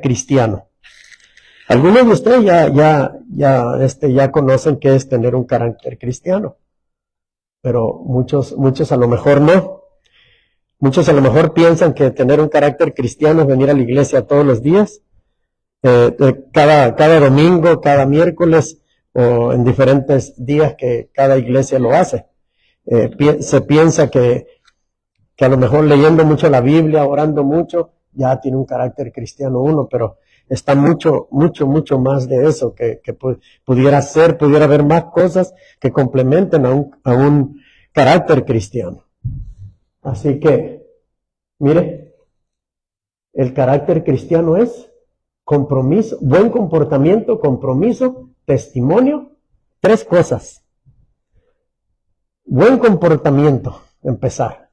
cristiano. Algunos de ustedes ya conocen qué es tener un carácter cristiano, pero muchos a lo mejor no. Muchos a lo mejor piensan que tener un carácter cristiano es venir a la iglesia todos los días, cada domingo, cada miércoles, o en diferentes días que cada iglesia lo hace. Se piensa que a lo mejor leyendo mucho la Biblia, orando mucho, ya tiene un carácter cristiano uno, pero está mucho más de eso, que pudiera haber más cosas que complementen a un carácter cristiano. Así que, mire, el carácter cristiano es compromiso, buen comportamiento, compromiso, testimonio, 3 cosas. Buen comportamiento, empezar.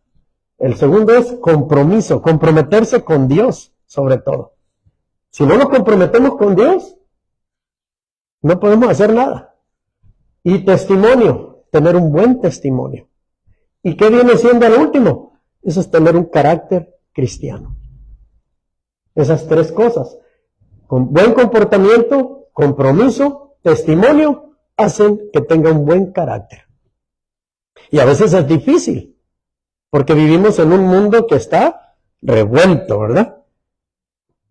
El segundo es compromiso, comprometerse con Dios, sobre todo. Si no nos comprometemos con Dios, no podemos hacer nada. Y testimonio, tener un buen testimonio. ¿Y qué viene siendo el último? Eso es tener un carácter cristiano. Esas 3 cosas, con buen comportamiento, compromiso, testimonio, hacen que tenga un buen carácter. Y a veces es difícil, porque vivimos en un mundo que está revuelto, ¿verdad?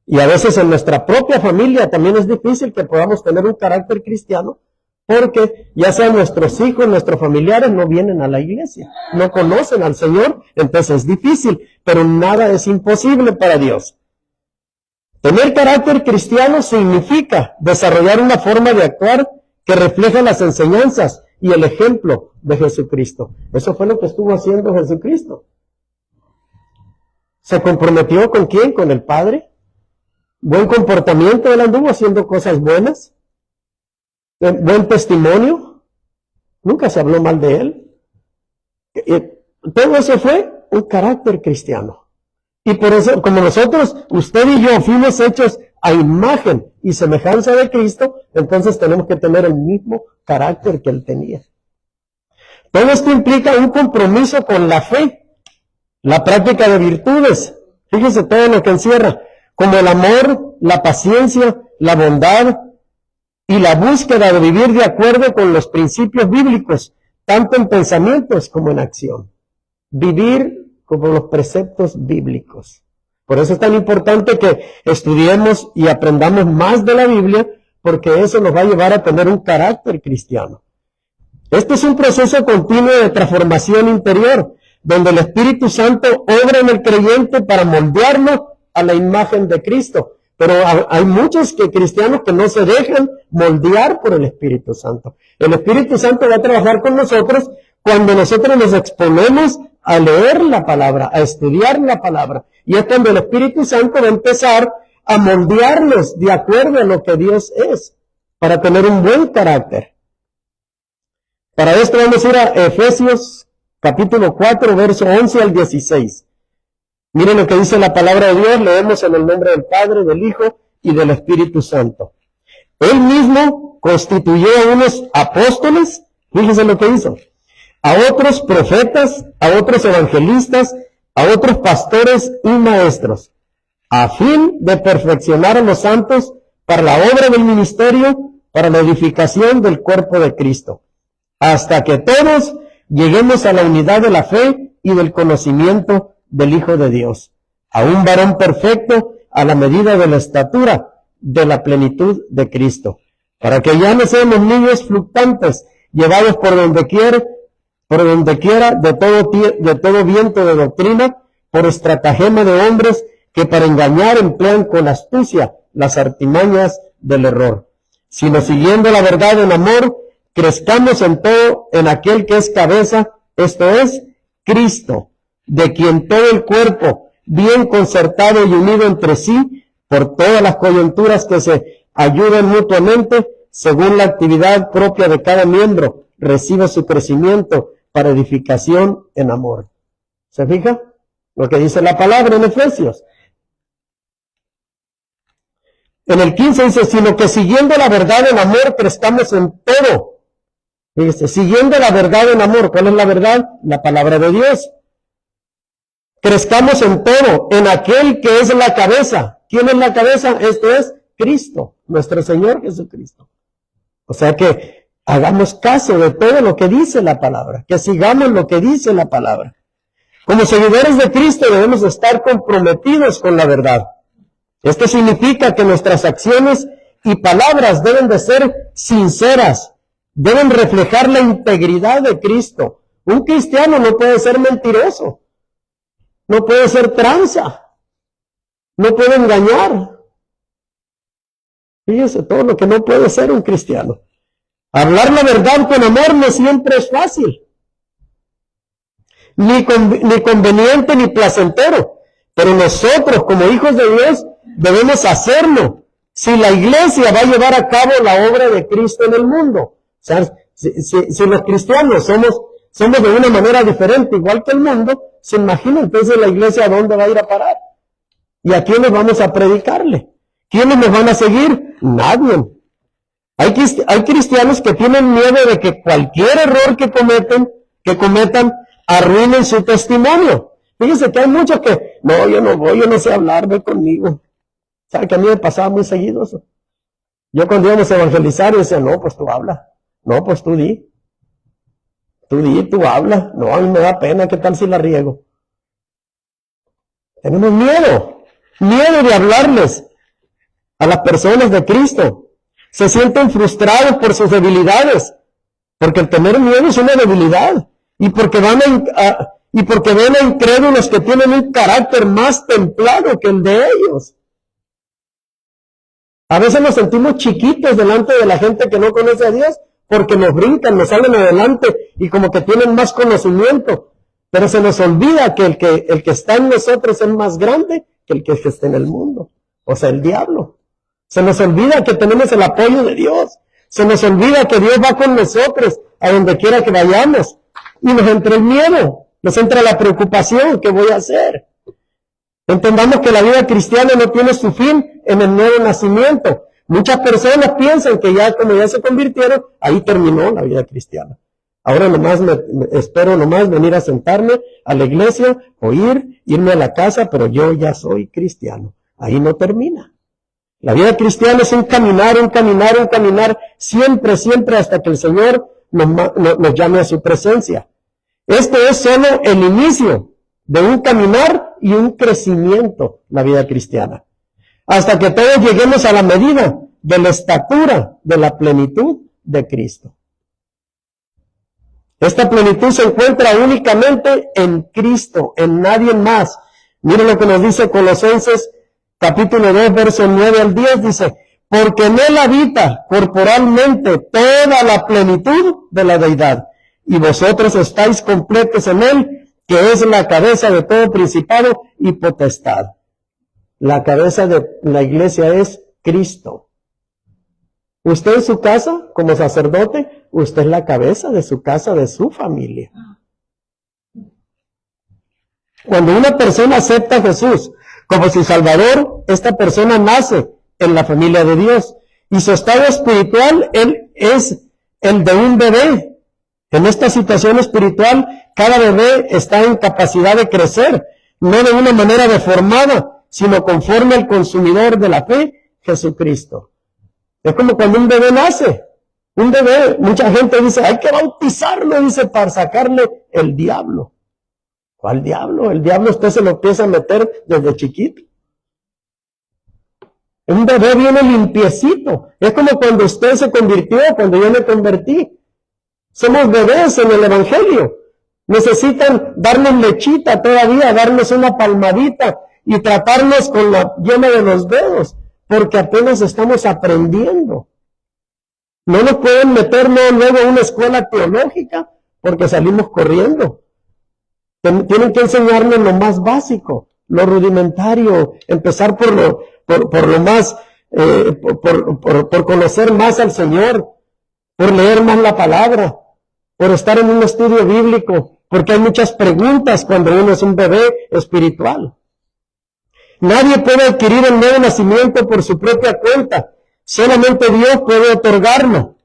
Y a veces en nuestra propia familia también es difícil que podamos tener un carácter cristiano, porque ya sea nuestros hijos, nuestros familiares no vienen a la iglesia, no conocen al Señor, entonces es difícil, pero nada es imposible para Dios. Tener carácter cristiano significa desarrollar una forma de actuar que refleja las enseñanzas y el ejemplo de Jesucristo. Eso fue lo que estuvo haciendo Jesucristo. ¿Se comprometió con quién? Con el Padre. Buen comportamiento, él anduvo haciendo cosas buenas. Buen testimonio. Nunca se habló mal de él. Todo eso fue un carácter cristiano. Y por eso, como nosotros, usted y yo, fuimos hechos a imagen y semejanza de Cristo, entonces tenemos que tener el mismo carácter que él tenía. Todo esto implica un compromiso con la fe, la práctica de virtudes. Fíjese todo lo que encierra, como el amor, la paciencia, la bondad y la búsqueda de vivir de acuerdo con los principios bíblicos, tanto en pensamientos como en acción. Vivir como los preceptos bíblicos. Por eso es tan importante que estudiemos y aprendamos más de la Biblia, porque eso nos va a llevar a tener un carácter cristiano. Este es un proceso continuo de transformación interior, donde el Espíritu Santo obra en el creyente para moldearlo a la imagen de Cristo. Pero hay muchos cristianos que no se dejan moldear por el Espíritu Santo. El Espíritu Santo va a trabajar con nosotros cuando nosotros nos exponemos a leer la palabra, a estudiar la palabra. Y es cuando el Espíritu Santo va a empezar a moldearnos de acuerdo a lo que Dios es, para tener un buen carácter. Para esto vamos a ir a Efesios capítulo 4, verso 11 al 16. Miren lo que dice la palabra de Dios, leemos en el nombre del Padre, del Hijo y del Espíritu Santo. Él mismo constituyó a unos apóstoles, fíjense lo que hizo, a otros profetas, a otros evangelistas, a otros pastores y maestros, a fin de perfeccionar a los santos para la obra del ministerio, para la edificación del cuerpo de Cristo, hasta que todos lleguemos a la unidad de la fe y del conocimiento del Hijo de Dios, a un varón perfecto a la medida de la estatura de la plenitud de Cristo, para que ya no seamos niños fluctuantes, llevados por donde quiera, de todo viento de doctrina, por estratagema de hombres que para engañar emplean con astucia las artimañas del error, sino siguiendo la verdad en amor, crezcamos en todo en aquel que es cabeza, esto es, Cristo, de quien todo el cuerpo, bien concertado y unido entre sí, por todas las coyunturas que se ayudan mutuamente, según la actividad propia de cada miembro, recibe su crecimiento para edificación en amor. ¿Se fija? Lo que dice la palabra en Efesios. En el 15 dice, sino que siguiendo la verdad en amor, crezcamos en todo. Fíjese, siguiendo la verdad en amor. ¿Cuál es la verdad? La palabra de Dios. Crezcamos en todo, en aquel que es la cabeza. ¿Quién es la cabeza? Esto es Cristo, nuestro Señor Jesucristo. O sea que hagamos caso de todo lo que dice la palabra, que sigamos lo que dice la palabra. Como seguidores de Cristo debemos estar comprometidos con la verdad. Esto significa que nuestras acciones y palabras deben de ser sinceras, deben reflejar la integridad de Cristo. Un cristiano no puede ser mentiroso, no puede ser tranza, no puede engañar. Fíjese todo lo que no puede ser un cristiano. Hablar la verdad con amor no siempre es fácil, ni conveniente ni placentero, pero nosotros como hijos de Dios debemos hacerlo si la iglesia va a llevar a cabo la obra de Cristo en el mundo. O sea, si los cristianos somos de una manera diferente, igual que el mundo, se imagina entonces la iglesia a dónde va a ir a parar. ¿Y a quiénes vamos a predicarle? ¿Quiénes nos van a seguir? Nadie. Hay cristianos que tienen miedo de que cualquier error que cometan arruinen su testimonio. Fíjense que hay muchos que, no, yo no sé hablar, ve conmigo. ¿Sabe que a mí me pasaba muy seguido eso? Yo cuando íbamos a evangelizar, yo decía, no, pues tú habla. No, pues tú di. Tú habla. No, a mí me da pena, ¿qué tal si la riego? Tenemos miedo de hablarles a las personas de Cristo. Se sienten frustrados por sus debilidades, porque el tener miedo es una debilidad, y porque ven a incrédulos que tienen un carácter más templado que el de ellos. A veces nos sentimos chiquitos delante de la gente que no conoce a Dios, porque nos brincan, nos salen adelante, y como que tienen más conocimiento, pero se nos olvida que el que está en nosotros es más grande que el que está en el mundo, o sea, el diablo. Se nos olvida que tenemos el apoyo de Dios. Se nos olvida que Dios va con nosotros a donde quiera que vayamos. Y nos entra el miedo, nos entra la preocupación, ¿qué voy a hacer? Entendamos que la vida cristiana no tiene su fin en el nuevo nacimiento. Muchas personas piensan que como ya se convirtieron, ahí terminó la vida cristiana. Ahora espero venir a sentarme a la iglesia, irme a la casa, pero yo ya soy cristiano. Ahí no termina. La vida cristiana es un caminar, siempre hasta que el Señor nos llame a su presencia. Esto es solo el inicio de un caminar y un crecimiento, la vida cristiana. Hasta que todos lleguemos a la medida de la estatura de la plenitud de Cristo. Esta plenitud se encuentra únicamente en Cristo, en nadie más. Miren lo que nos dice Colosenses capítulo 2, versos 9 al 10, dice, porque en él habita corporalmente toda la plenitud de la deidad, y vosotros estáis completos en él, que es la cabeza de todo principado y potestad. La cabeza de la iglesia es Cristo. Usted en su casa, como sacerdote, usted es la cabeza de su casa, de su familia. Cuando una persona acepta a Jesús como su Salvador, esta persona nace en la familia de Dios. Y su estado espiritual, él es el de un bebé. En esta situación espiritual, cada bebé está en capacidad de crecer, no de una manera deformada, sino conforme al consumidor de la fe, Jesucristo. Es como cuando un bebé nace. Un bebé, mucha gente dice, hay que bautizarlo, dice, para sacarle el diablo. ¿Cuál diablo? El diablo usted se lo empieza a meter desde chiquito. Un bebé viene limpiecito. Es como cuando usted se convirtió, cuando yo me convertí. Somos bebés en el Evangelio. Necesitan darnos lechita todavía, darnos una palmadita y tratarnos con la yema de los dedos, porque apenas estamos aprendiendo. No nos pueden meternos luego a una escuela teológica, porque salimos corriendo. Tienen que enseñarnos lo más básico, lo rudimentario, empezar por lo más, por conocer más al Señor, por leer más la palabra, por estar en un estudio bíblico, porque hay muchas preguntas cuando uno es un bebé espiritual. Nadie puede adquirir el nuevo nacimiento por su propia cuenta, solamente Dios puede otorgarlo.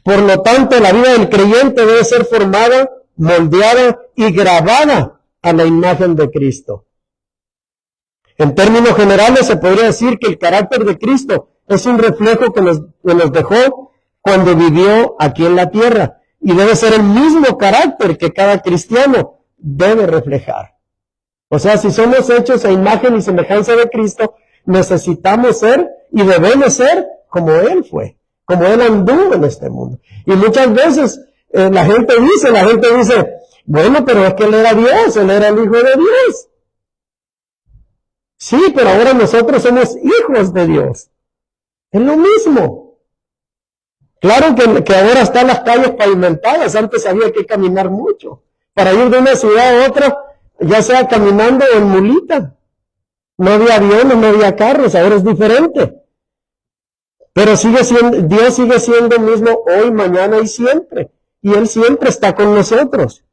Por lo tanto, la vida del creyente debe ser formada, moldeada y grabada a la imagen de Cristo. En términos generales se podría decir que el carácter de Cristo es un reflejo que nos dejó cuando vivió aquí en la tierra, y debe ser el mismo carácter que cada cristiano debe reflejar. O sea, si somos hechos a imagen y semejanza de Cristo, necesitamos ser y debemos ser como Él fue, como Él anduvo en este mundo. Y muchas veces la gente dice, bueno, pero es que Él era Dios, Él era el Hijo de Dios. Sí, pero ahora nosotros somos hijos de Dios. Es lo mismo. Claro que ahora están las calles pavimentadas, antes había que caminar mucho. Para ir de una ciudad a otra, ya sea caminando o en mulita. No había aviones, no había carros, ahora es diferente. Pero Dios sigue siendo el mismo hoy, mañana y siempre. Y Él siempre está con nosotros.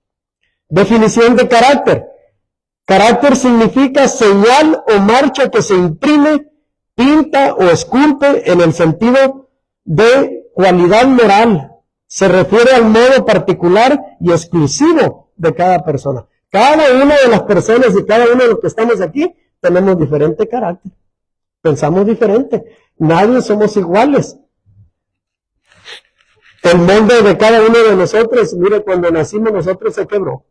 Definición de carácter. Carácter significa señal o marcha que se imprime, pinta o esculpe en el sentido de cualidad moral. Se refiere al modo particular y exclusivo de cada persona. Cada una de las personas y cada uno de los que estamos aquí tenemos diferente carácter. Pensamos diferente. Nadie somos iguales. El molde de cada uno de nosotros, mire, cuando nacimos nosotros se quebró.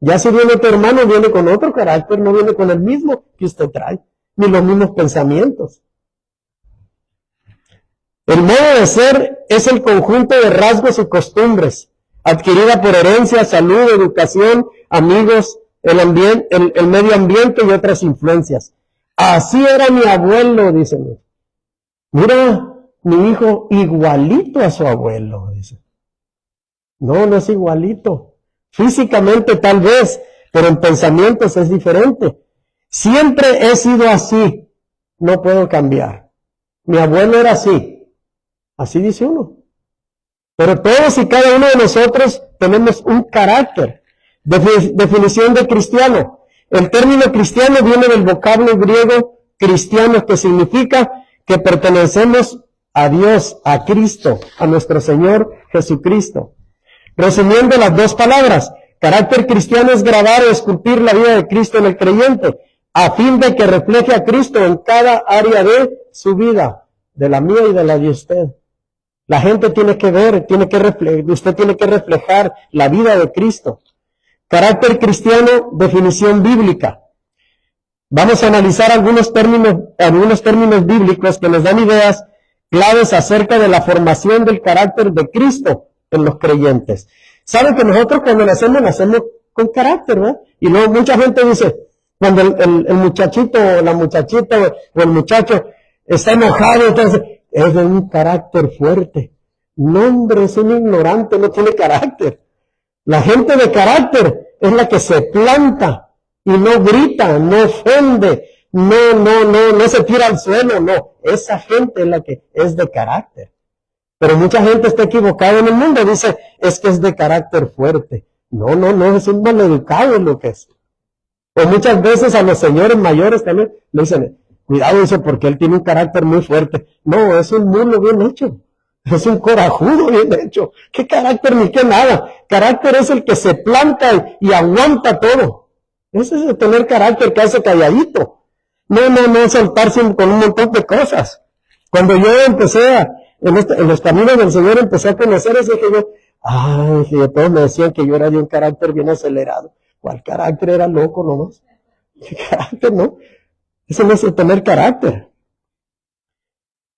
Ya si viene tu hermano, viene con otro carácter, no viene con el mismo que usted trae, ni los mismos pensamientos. El modo de ser es el conjunto de rasgos y costumbres, adquirida por herencia, salud, educación, amigos, el medio ambiente y otras influencias. Así era mi abuelo, dicen. Mira, mi hijo igualito a su abuelo, dice. No, no es igualito. Físicamente tal vez, pero en pensamientos es diferente. Siempre he sido así, no puedo cambiar. Mi abuelo era así, así dice uno. Pero todos y cada uno de nosotros tenemos un carácter. Definición de cristiano. El término cristiano viene del vocablo griego cristiano, que significa que pertenecemos a Dios, a Cristo, a nuestro Señor Jesucristo. Resumiendo las dos palabras, carácter cristiano es grabar o esculpir la vida de Cristo en el creyente, a fin de que refleje a Cristo en cada área de su vida, de la mía y de la de usted. La gente tiene que ver, usted tiene que reflejar la vida de Cristo. Carácter cristiano, definición bíblica. Vamos a analizar algunos términos bíblicos que nos dan ideas claves acerca de la formación del carácter de Cristo en los creyentes. Saben que nosotros cuando nacemos con carácter, ¿verdad? Y luego mucha gente dice, cuando el muchachito o la muchachita o el muchacho está enojado, entonces es de un carácter fuerte. No, hombre, es un ignorante, no tiene carácter. La gente de carácter es la que se planta y no grita, no ofende, no se tira al suelo, no. Esa gente es la que es de carácter. Pero mucha gente está equivocada en el mundo, dice, es que es de carácter fuerte. No, es un maleducado lo que es. O muchas veces a los señores mayores también le dicen, cuidado, dice, porque él tiene un carácter muy fuerte. No, es un mulo bien hecho. Es un corajudo bien hecho. ¿Qué carácter ni qué nada? Carácter es el que se planta y aguanta todo. Ese es el tener carácter, que hace calladito. No soltarse con un montón de cosas. Cuando yo empecé en los caminos del Señor empecé a conocer eso, que todos me decían que yo era de un carácter bien acelerado. ¿Cuál carácter? Era loco nomás. ¿Qué carácter, no? Eso no es el tener carácter.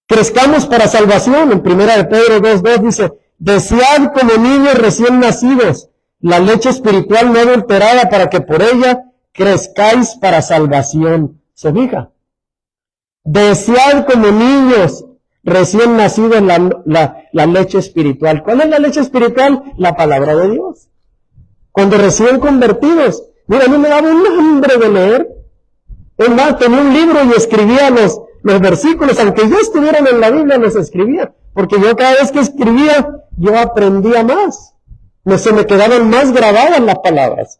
Crezcamos para salvación. En 1 de Pedro 2:2 dice, desead como niños recién nacidos la leche espiritual no adulterada para que por ella crezcáis para salvación. ¿Se fija? Desead como niños recién nacidos la leche espiritual. ¿Cuál es la leche espiritual? La palabra de Dios. Cuando recién convertidos, mira, a mí me daba un hambre de leer. Es más, tenía un libro y escribía los versículos, aunque ya estuvieran en la Biblia, los escribía, porque yo cada vez que escribía, yo aprendía más. Se me quedaban más grabadas las palabras.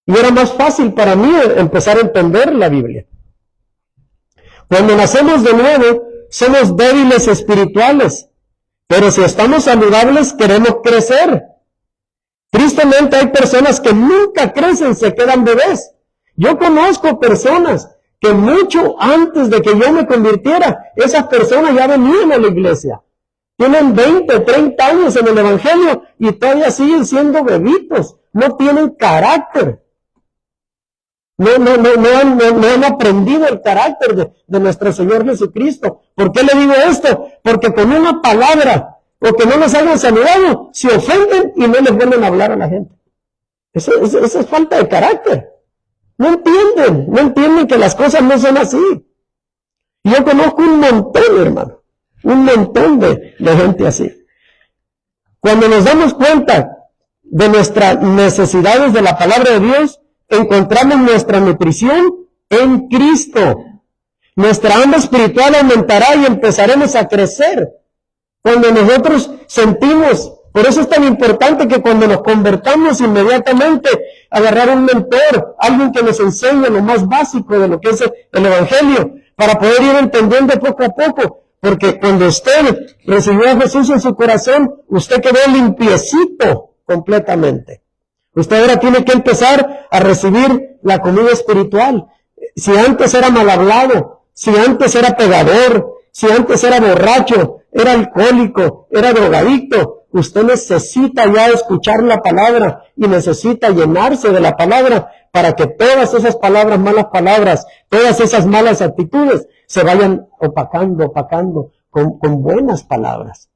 Y era más fácil para mí empezar a entender la Biblia. Cuando nacemos de nuevo, somos débiles espirituales, pero si estamos saludables, queremos crecer. Tristemente hay personas que nunca crecen, se quedan bebés. Yo conozco personas que mucho antes de que yo me convirtiera, esas personas ya venían a la iglesia. Tienen 20, 30 años en el Evangelio y todavía siguen siendo bebitos. No tienen carácter. No han aprendido el carácter de nuestro Señor Jesucristo. ¿Por qué le digo esto? Porque con una palabra, o que no los hayan saludado, se ofenden y no les vuelven a hablar a la gente. Eso es falta de carácter. No entienden que las cosas no son así. Y yo conozco un montón, hermano, un montón de gente así. Cuando nos damos cuenta de nuestras necesidades de la palabra de Dios, encontramos nuestra nutrición en Cristo. Nuestra hambre espiritual aumentará y empezaremos a crecer. Cuando nosotros sentimos, por eso es tan importante que cuando nos convertamos inmediatamente, agarrar un mentor, alguien que nos enseñe lo más básico de lo que es el Evangelio, para poder ir entendiendo poco a poco, porque cuando usted recibió a Jesús en su corazón, usted quedó limpiecito completamente. Usted ahora tiene que empezar a recibir la comida espiritual. Si antes era mal hablado, si antes era pegador, si antes era borracho, era alcohólico, era drogadicto, usted necesita ya escuchar la palabra y necesita llenarse de la palabra para que todas esas palabras, malas palabras, todas esas malas actitudes se vayan opacando con buenas palabras.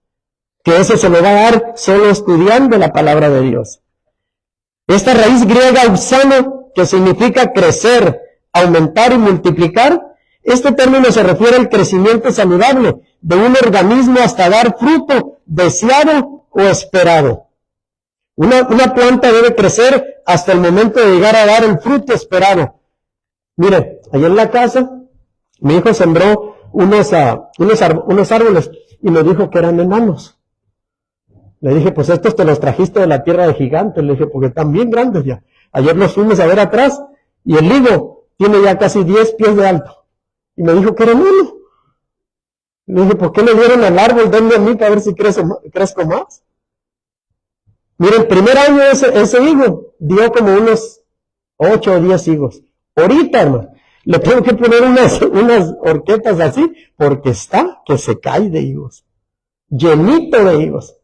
Que eso se lo va a dar solo estudiando la palabra de Dios. Esta raíz griega upsano, que significa crecer, aumentar y multiplicar, este término se refiere al crecimiento saludable de un organismo hasta dar fruto deseado o esperado. Una planta debe crecer hasta el momento de llegar a dar el fruto esperado. Mire, allá en la casa, mi hijo sembró unos árboles y me dijo que eran enanos. Le dije, pues estos te los trajiste de la tierra de gigantes. Le dije, porque están bien grandes ya. Ayer los fuimos a ver atrás y el higo tiene ya casi 10 pies de alto. Y me dijo que era enano. Le dije, ¿por qué le dieron al árbol? Denme a mí para ver si crezco más. Mire, el primer año ese higo dio como unos 8 o 10 higos. Ahorita, hermano, le tengo que poner unas horquetas así, porque está que se cae de higos. Llenito de higos.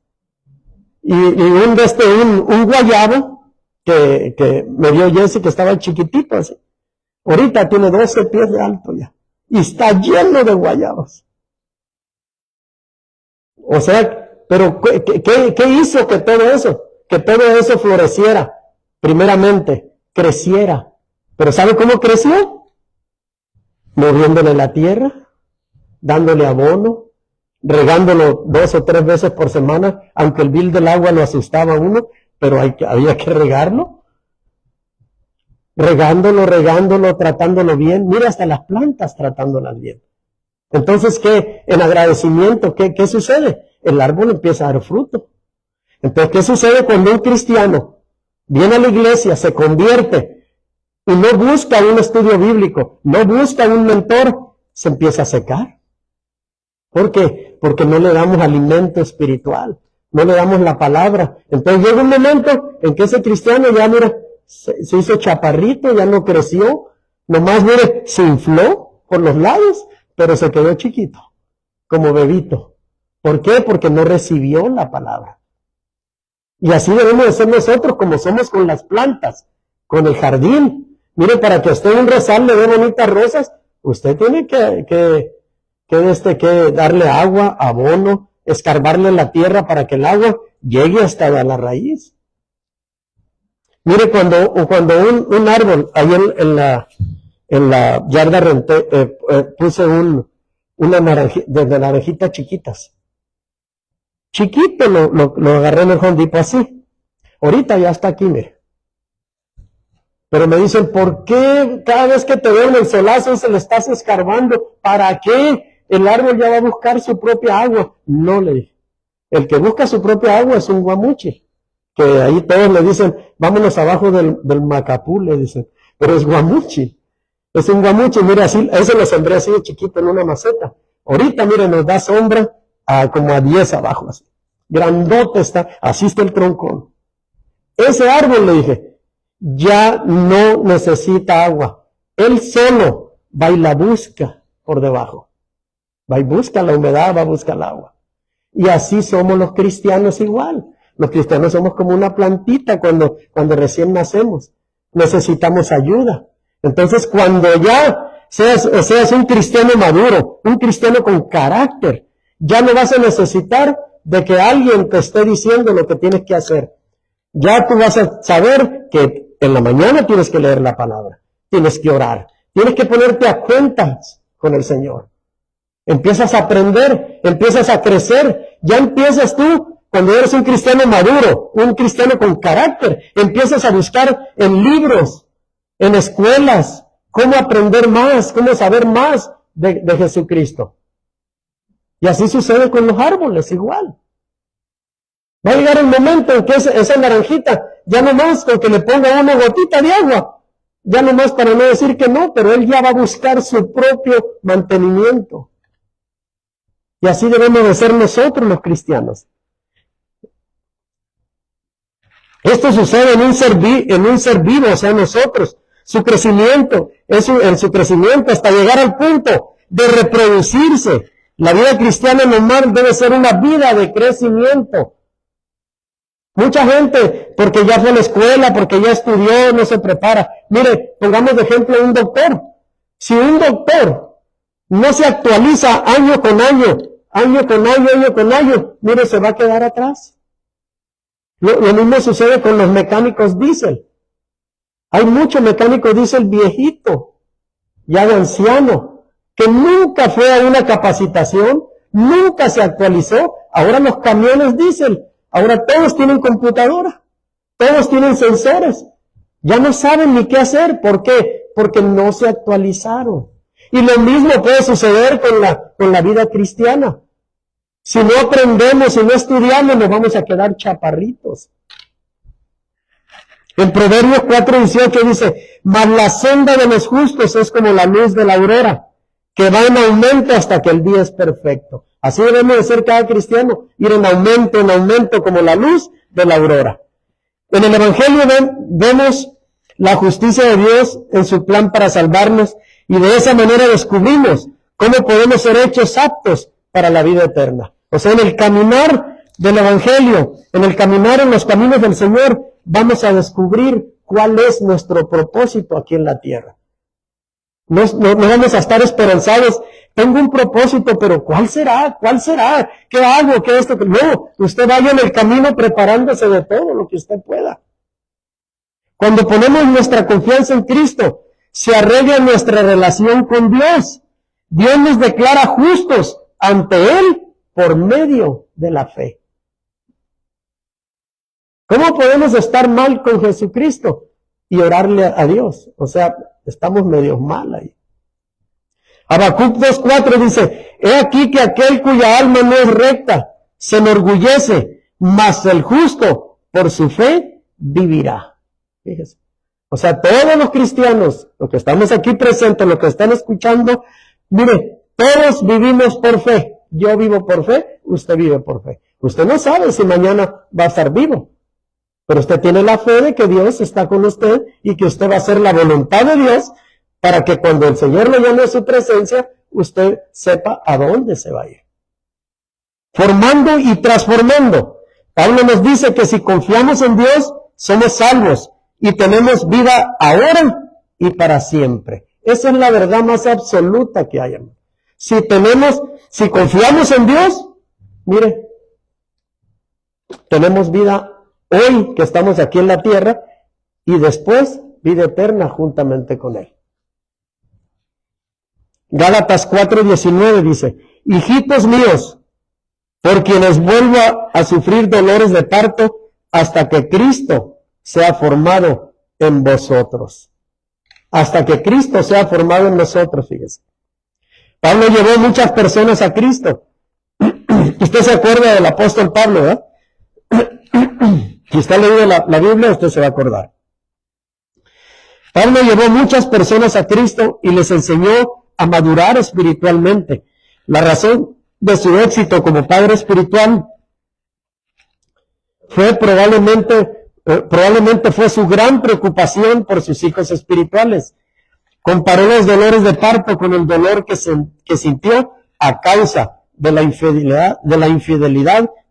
Y un guayabo que me dio Jesse, que estaba chiquitito así. Ahorita tiene 12 pies de alto ya. Y está lleno de guayabos. O sea, pero ¿qué hizo que todo eso floreciera? Primeramente, creciera. ¿Pero sabe cómo creció? Moviéndole la tierra, dándole abono, regándolo 2 o 3 veces por semana, aunque el bill del agua lo asustaba a uno, pero había que regarlo. Regándolo, tratándolo bien. Mira, hasta las plantas tratándolas bien. Entonces, ¿qué? En agradecimiento, ¿qué sucede? El árbol empieza a dar fruto. Entonces, ¿qué sucede cuando un cristiano viene a la iglesia, se convierte y no busca un estudio bíblico, no busca un mentor? Se empieza a secar. ¿Por qué? Porque no le damos alimento espiritual, no le damos la palabra. Entonces llega un momento en que ese cristiano ya, mira, se hizo chaparrito, ya no creció, nomás, mire, se infló por los lados, pero se quedó chiquito, como bebito. ¿Por qué? Porque no recibió la palabra. Y así debemos de ser nosotros, como somos con las plantas, con el jardín. Mire, para que usted un rosal le dé bonitas rosas, usted tiene que darle agua, abono, escarbarle la tierra para que el agua llegue hasta la raíz. Mire, cuando un árbol, ahí en la yarda renté, puse de naranjitas chiquitas. Chiquito lo agarré en el Home Depot así. Ahorita ya está aquí, mire. Pero me dicen, ¿por qué cada vez que te veo en el solazo se le estás escarbando? ¿Para qué? El árbol ya va a buscar su propia agua. No, le dije. El que busca su propia agua es un guamuchi. Que ahí todos le dicen, vámonos abajo del macapú, le dicen. Pero es guamuchi. Es un guamuchi, mire, así, ese lo sembré así de chiquito en una maceta. Ahorita, mire, nos da sombra como a 10 abajo, así. Grandote está, así está el troncón. Ese árbol, le dije, ya no necesita agua. Él solo va y la busca por debajo. Va y busca la humedad, va a buscar el agua. Y así somos los cristianos igual. Los cristianos somos como una plantita cuando recién nacemos. Necesitamos ayuda. Entonces, cuando ya seas un cristiano maduro, un cristiano con carácter, ya no vas a necesitar de que alguien te esté diciendo lo que tienes que hacer. Ya tú vas a saber que en la mañana tienes que leer la palabra, tienes que orar, tienes que ponerte a cuentas con el Señor. Empiezas a aprender, empiezas a crecer, ya empiezas tú, cuando eres un cristiano maduro, un cristiano con carácter, empiezas a buscar en libros, en escuelas, cómo aprender más, cómo saber más de Jesucristo. Y así sucede con los árboles, igual. Va a llegar el momento en que esa naranjita, ya nomás con que le ponga una gotita de agua, ya nomás para no decir que no, pero él ya va a buscar su propio mantenimiento. Y así debemos de ser nosotros los cristianos. Esto sucede en un ser vivo, o sea, nosotros. Su crecimiento, en su crecimiento hasta llegar al punto de reproducirse. La vida cristiana normal debe ser una vida de crecimiento. Mucha gente, porque ya fue a la escuela, porque ya estudió, no se prepara. Mire, pongamos de ejemplo un doctor. Si un doctor no se actualiza año con año, mire, se va a quedar atrás. Lo mismo sucede con los mecánicos diésel. Hay muchos mecánicos diésel viejito, ya de anciano, que nunca fue a una capacitación, nunca se actualizó. Ahora los camiones diésel, ahora todos tienen computadora, todos tienen sensores. Ya no saben ni qué hacer. ¿Por qué? Porque no se actualizaron. Y lo mismo puede suceder con la vida cristiana. Si no aprendemos, si no estudiamos, nos vamos a quedar chaparritos. En Proverbios 4:18 dice, mas la senda de los justos es como la luz de la aurora, que va en aumento hasta que el día es perfecto. Así debemos de ser cada cristiano, ir en aumento como la luz de la aurora. En el Evangelio vemos la justicia de Dios en su plan para salvarnos, y de esa manera descubrimos cómo podemos ser hechos aptos para la vida eterna. O sea, en el caminar del Evangelio, en el caminar en los caminos del Señor, vamos a descubrir cuál es nuestro propósito aquí en la tierra. No vamos a estar esperanzados. Tengo un propósito, pero ¿cuál será? ¿Cuál será? ¿Qué hago? ¿Qué esto? No, usted vaya en el camino preparándose de todo lo que usted pueda. Cuando ponemos nuestra confianza en Cristo, se arregla nuestra relación con Dios. Dios nos declara justos ante Él por medio de la fe. ¿Cómo podemos estar mal con Jesucristo y orarle a Dios? O sea, estamos medio mal ahí. Habacuc 2:4 dice, he aquí que aquel cuya alma no es recta se enorgullece, mas el justo por su fe vivirá. Fíjese. O sea, todos los cristianos, los que estamos aquí presentes, los que están escuchando, mire, todos vivimos por fe. Yo vivo por fe, usted vive por fe. Usted no sabe si mañana va a estar vivo, pero usted tiene la fe de que Dios está con usted y que usted va a hacer la voluntad de Dios para que cuando el Señor le llame a su presencia, usted sepa a dónde se va a ir. Formando y transformando. Pablo nos dice que si confiamos en Dios, somos salvos y tenemos vida ahora y para siempre. Esa es la verdad más absoluta que hay. Si confiamos en Dios, mire, tenemos vida hoy que estamos aquí en la tierra y después vida eterna juntamente con Él. Gálatas 4:19 dice, hijitos míos, por quienes vuelvo a sufrir dolores de parto hasta que Cristo sea formado en vosotros. Hasta que Cristo sea formado en nosotros, fíjese. Pablo llevó muchas personas a Cristo. Usted se acuerda del apóstol Pablo, ¿verdad? Si usted ha leído la Biblia, usted se va a acordar. Pablo llevó muchas personas a Cristo y les enseñó a madurar espiritualmente. La razón de su éxito como padre espiritual fue probablemente Probablemente fue su gran preocupación por sus hijos espirituales. Comparó los dolores de parto con el dolor que sintió a causa de la infidelidad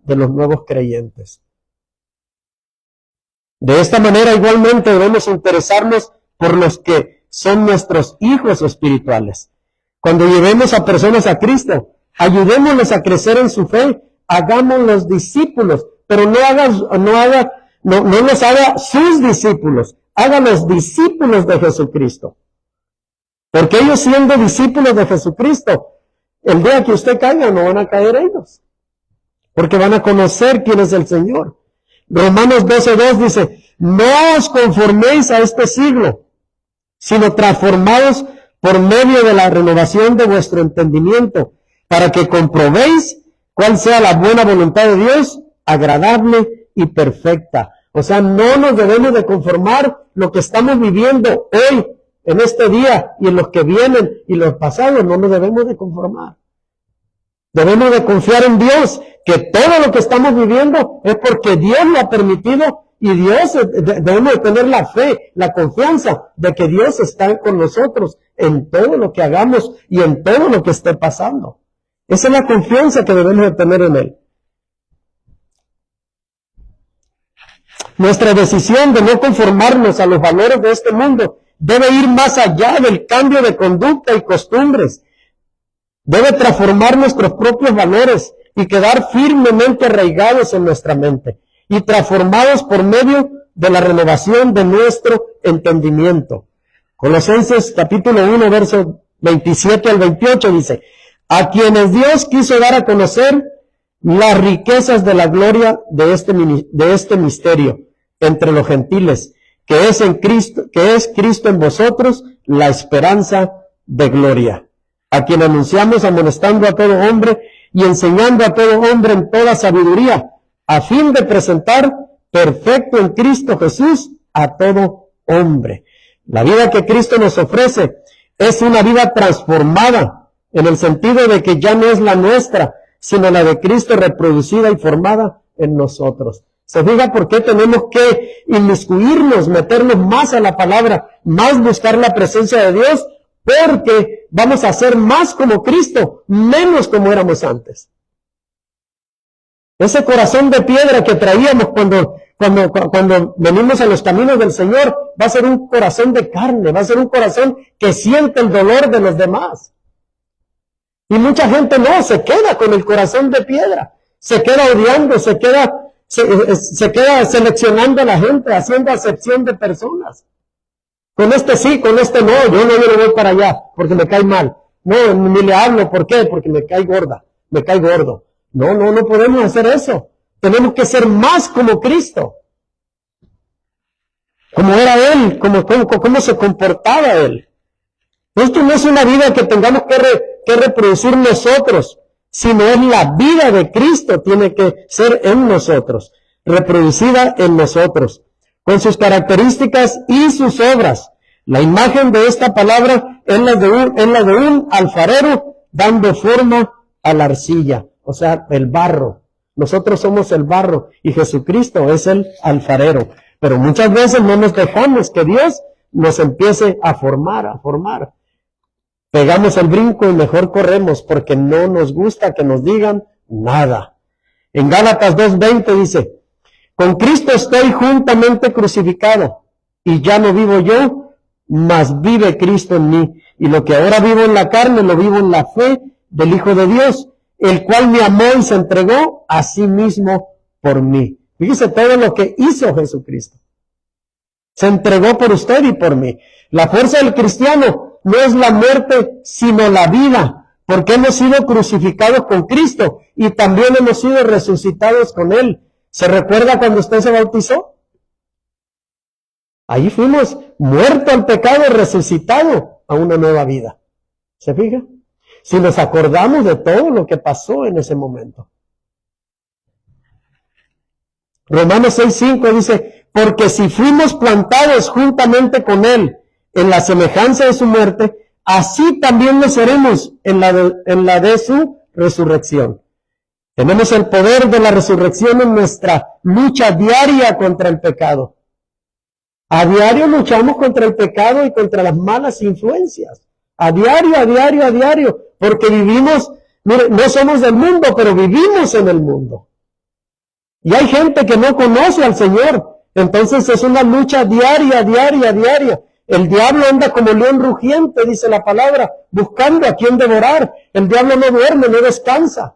de los nuevos creyentes. De esta manera, igualmente, debemos interesarnos por los que son nuestros hijos espirituales. Cuando llevemos a personas a Cristo, ayudémosles a crecer en su fe, hagámoslos discípulos, pero no los haga sus discípulos, hágalos discípulos de Jesucristo. Porque ellos, siendo discípulos de Jesucristo, el día que usted caiga no van a caer ellos, porque van a conocer quién es el Señor. Romanos 12:2 dice, no os conforméis a este siglo, sino transformados por medio de la renovación de vuestro entendimiento, para que comprobéis cuál sea la buena voluntad de Dios, agradable y perfecta. O sea, no nos debemos de conformar lo que estamos viviendo hoy, en este día, y en los que vienen y los pasados, no nos debemos de conformar. Debemos de confiar en Dios, que todo lo que estamos viviendo es porque Dios lo ha permitido, y debemos de tener la fe, la confianza de que Dios está con nosotros en todo lo que hagamos y en todo lo que esté pasando. Esa es la confianza que debemos de tener en Él. Nuestra decisión de no conformarnos a los valores de este mundo debe ir más allá del cambio de conducta y costumbres. Debe transformar nuestros propios valores y quedar firmemente arraigados en nuestra mente y transformados por medio de la renovación de nuestro entendimiento. Colosenses capítulo 1, versos 27 al 28 dice, a quienes Dios quiso dar a conocer las riquezas de la gloria de este misterio entre los gentiles, que es Cristo en vosotros, la esperanza de gloria, a quien anunciamos amonestando a todo hombre y enseñando a todo hombre en toda sabiduría, a fin de presentar perfecto en Cristo Jesús a todo hombre. La vida que Cristo nos ofrece es una vida transformada, en el sentido de que ya no es la nuestra, sino la de Cristo reproducida y formada en nosotros. ¿Se fija por qué tenemos que inmiscuirnos, meternos más a la palabra, más buscar la presencia de Dios? Porque vamos a ser más como Cristo, menos como éramos antes. Ese corazón de piedra que traíamos cuando venimos a los caminos del Señor, va a ser un corazón de carne, va a ser un corazón que siente el dolor de los demás. Y mucha gente no, se queda con el corazón de piedra, se queda odiando, se queda seleccionando a la gente, haciendo acepción de personas. Con este sí, con este no, yo no voy para allá, porque me cae mal. No, ni le hablo, ¿por qué? Porque me cae gorda, me cae gordo. No podemos hacer eso. Tenemos que ser más como Cristo. Como era Él, cómo se comportaba Él. Esto no es una vida que tengamos que reproducir nosotros, sino es la vida de Cristo, tiene que ser en nosotros, reproducida en nosotros, con sus características y sus obras. La imagen de esta palabra es la de un alfarero dando forma a la arcilla, o sea, el barro. Nosotros somos el barro y Jesucristo es el alfarero. Pero muchas veces no nos dejamos que Dios nos empiece a formar. Pegamos el brinco y mejor corremos porque no nos gusta que nos digan nada. En Gálatas 2:20 dice, con Cristo estoy juntamente crucificado y ya no vivo yo, mas vive Cristo en mí. Y lo que ahora vivo en la carne, lo vivo en la fe del Hijo de Dios, el cual me amó y se entregó a sí mismo por mí. Fíjese todo lo que hizo Jesucristo. Se entregó por usted y por mí. La fuerza del cristiano no es la muerte, sino la vida, porque hemos sido crucificados con Cristo y también hemos sido resucitados con Él. ¿Se recuerda cuando usted se bautizó? Ahí fuimos muertos al pecado y resucitados a una nueva vida. ¿Se fija? Si nos acordamos de todo lo que pasó en ese momento. Romanos 6:5 dice, porque si fuimos plantados juntamente con Él en la semejanza de su muerte, así también lo seremos en la de su resurrección. Tenemos el poder de la resurrección en nuestra lucha diaria contra el pecado. A diario luchamos contra el pecado y contra las malas influencias. A diario, porque vivimos, mire, no somos del mundo, pero vivimos en el mundo. Y hay gente que no conoce al Señor. Entonces es una lucha diaria. El diablo anda como león rugiente, dice la palabra, buscando a quien devorar. El diablo no duerme, no descansa.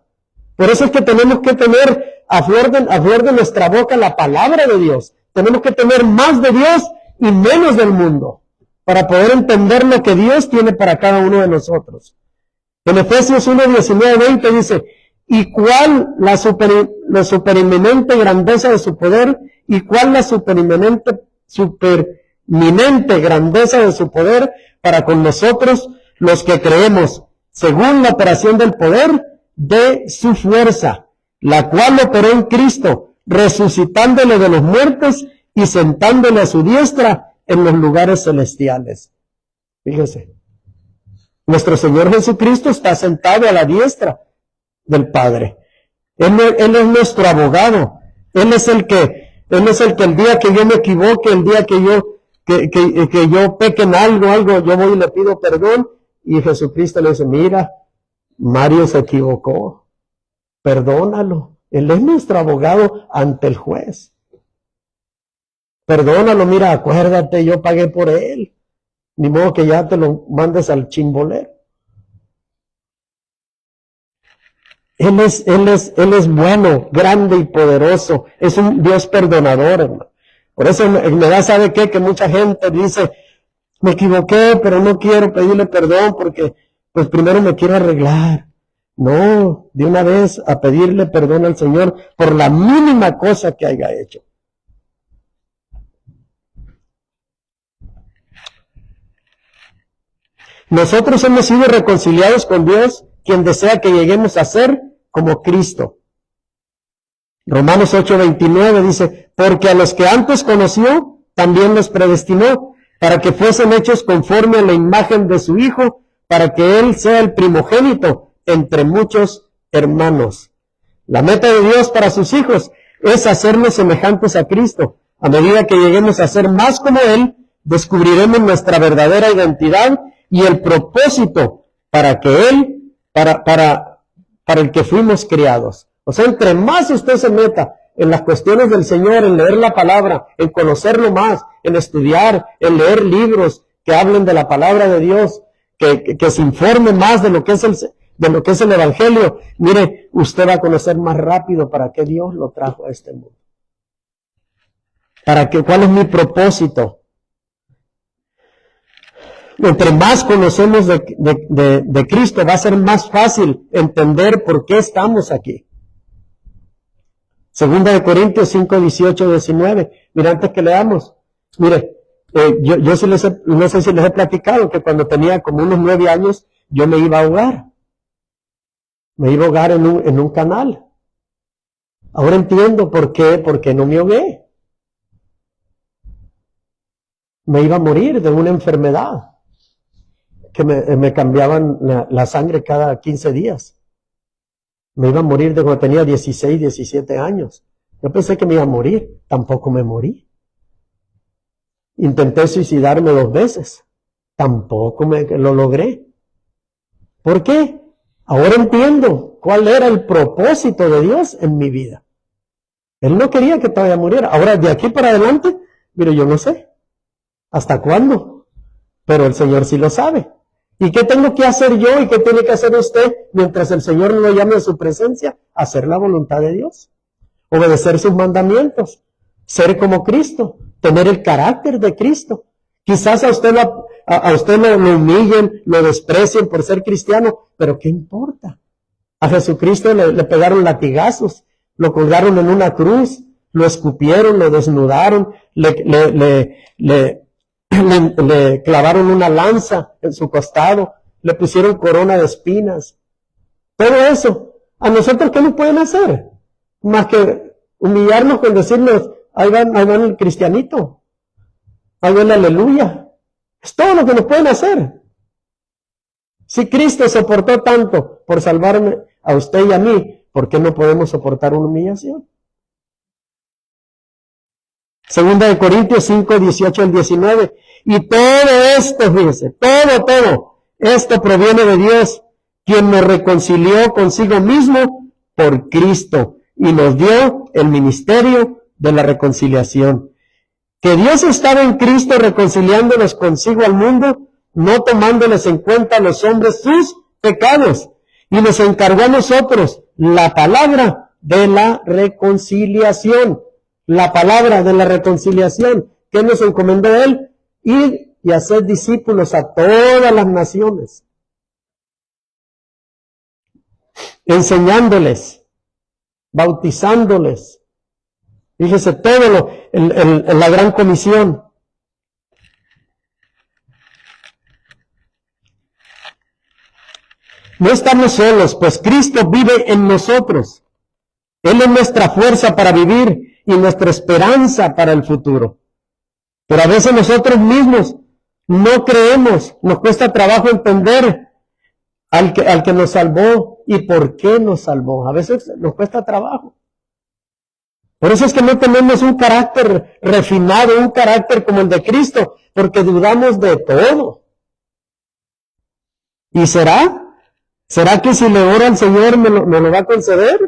Por eso es que tenemos que tener a flor de nuestra boca la palabra de Dios. Tenemos que tener más de Dios y menos del mundo, para poder entender lo que Dios tiene para cada uno de nosotros. En Efesios 1, 19, 20 dice, ¿y cuál la supereminente grandeza de su poder? ¿Y cuál la supereminente grandeza de su poder para con nosotros, los que creemos, según la operación del poder de su fuerza, la cual operó en Cristo, resucitándole de los muertos y sentándole a su diestra en los lugares celestiales? Fíjese, nuestro Señor Jesucristo está sentado a la diestra del Padre. Él es nuestro abogado. Él es el que el día que yo me equivoque, el día que yo peque en algo, yo voy y le pido perdón, y Jesucristo le dice, mira, Mario se equivocó, perdónalo. Él es nuestro abogado ante el juez. Perdónalo, mira, acuérdate, yo pagué por él. Ni modo que ya te lo mandes al chimbolero. Él es bueno, grande y poderoso. Es un Dios perdonador, hermano. Por eso me da, ¿sabe qué? Que mucha gente dice, me equivoqué, pero no quiero pedirle perdón porque, pues primero me quiero arreglar. No, de una vez a pedirle perdón al Señor por la mínima cosa que haya hecho. Nosotros hemos sido reconciliados con Dios, quien desea que lleguemos a ser como Cristo. Romanos 8:29 dice, porque a los que antes conoció, también los predestinó, para que fuesen hechos conforme a la imagen de su Hijo, para que Él sea el primogénito entre muchos hermanos. La meta de Dios para sus hijos es hacernos semejantes a Cristo. A medida que lleguemos a ser más como Él, descubriremos nuestra verdadera identidad y el propósito para el que fuimos criados. O sea, entre más usted se meta en las cuestiones del Señor, en leer la palabra, en conocerlo más, en estudiar, en leer libros que hablen de la palabra de Dios, que se informe más de lo que es el Evangelio, mire, usted va a conocer más rápido para qué Dios lo trajo a este mundo. ¿Cuál es mi propósito? Entre más conocemos de Cristo, va a ser más fácil entender por qué estamos aquí. Segunda de Corintios 5, 18, 19. Mira, antes que leamos, mire, yo no sé si les he platicado que cuando tenía como unos 9 años, yo me iba a ahogar. Me iba a ahogar en un canal. Ahora entiendo por qué no me ahogué. Me iba a morir de una enfermedad que me cambiaban la sangre cada 15 días. Me iba a morir de cuando tenía 16, 17 años. Yo pensé que me iba a morir. Tampoco me morí. Intenté suicidarme 2 veces. Tampoco lo logré. ¿Por qué? Ahora entiendo cuál era el propósito de Dios en mi vida. Él no quería que todavía muriera. Ahora, de aquí para adelante, mire, yo no sé hasta cuándo, pero el Señor sí lo sabe. ¿Y qué tengo que hacer yo y qué tiene que hacer usted mientras el Señor no lo llame a su presencia? Hacer la voluntad de Dios, obedecer sus mandamientos, ser como Cristo, tener el carácter de Cristo. Quizás a usted lo humillen, lo desprecien por ser cristiano, pero ¿qué importa? A Jesucristo le pegaron latigazos, lo colgaron en una cruz, lo escupieron, lo desnudaron, le clavaron una lanza en su costado, le pusieron corona de espinas. Todo eso, ¿a nosotros qué nos pueden hacer? Más que humillarnos con decirnos, ahí van el cristianito, ahí va el aleluya. Es todo lo que nos pueden hacer. Si Cristo soportó tanto por salvarme a usted y a mí, ¿por qué no podemos soportar una humillación? Segunda de Corintios 5, 18 al 19. Y todo esto, fíjense, todo esto proviene de Dios, quien nos reconcilió consigo mismo por Cristo y nos dio el ministerio de la reconciliación. Que Dios estaba en Cristo reconciliándonos consigo al mundo, no tomándoles en cuenta a los hombres sus pecados, y nos encargó a nosotros la palabra de la reconciliación. La palabra de la reconciliación, que nos encomendó Él, ir y hacer discípulos a todas las naciones, enseñándoles, bautizándoles. Fíjese todo la gran comisión. No estamos solos, pues Cristo vive en nosotros. Él es nuestra fuerza para vivir y nuestra esperanza para el futuro. Pero a veces nosotros mismos no creemos, nos cuesta trabajo entender al que nos salvó y por qué nos salvó. A veces nos cuesta trabajo. Por eso es que no tenemos un carácter refinado, un carácter como el de Cristo, porque dudamos de todo. ¿Y será? ¿Será que si le oro al Señor me lo va a conceder?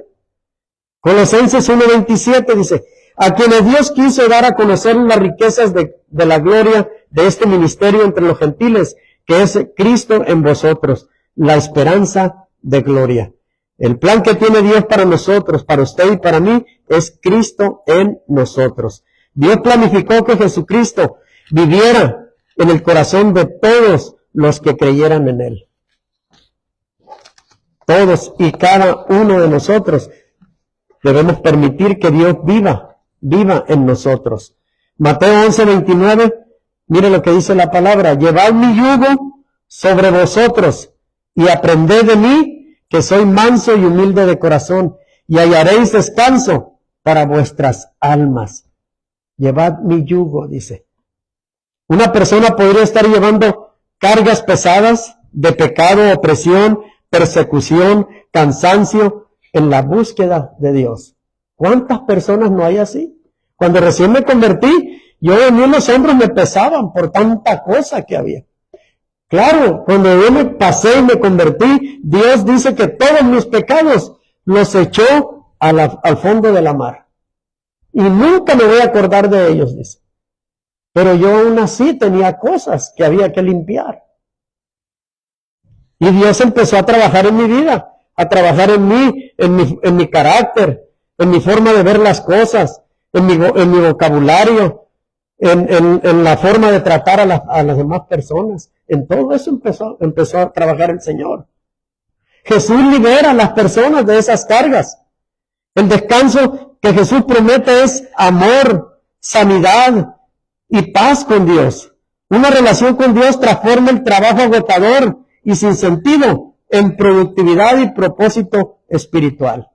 Colosenses 1:27 dice, a quienes Dios quiso dar a conocer las riquezas de la gloria de este ministerio entre los gentiles, que es Cristo en vosotros, la esperanza de gloria. El plan que tiene Dios para nosotros, para usted y para mí, es Cristo en nosotros. Dios planificó que Jesucristo viviera en el corazón de todos los que creyeran en Él. Todos y cada uno de nosotros debemos permitir que Dios viva en nosotros. Mateo 11:29, mire lo que dice la palabra, llevad mi yugo sobre vosotros y aprended de mí, que soy manso y humilde de corazón, y hallaréis descanso para vuestras almas. Llevad mi yugo, dice. Una persona podría estar llevando cargas pesadas de pecado, opresión, persecución, cansancio, en la búsqueda de Dios. ¿Cuántas personas no hay así? Cuando recién me convertí, yo en los hombros me pesaban por tanta cosa que había. Claro, cuando yo me pasé y me convertí, Dios dice que todos mis pecados los echó al fondo de la mar. Y nunca me voy a acordar de ellos, dice. Pero yo aún así tenía cosas que había que limpiar. Y Dios empezó a trabajar en mi vida, a trabajar en mí, en mi carácter, en mi forma de ver las cosas, en mi vocabulario, en la forma de tratar a las demás personas. En todo eso empezó a trabajar el Señor. Jesús libera a las personas de esas cargas. El descanso que Jesús promete es amor, sanidad y paz con Dios. Una relación con Dios transforma el trabajo agotador y sin sentido en productividad y propósito espiritual.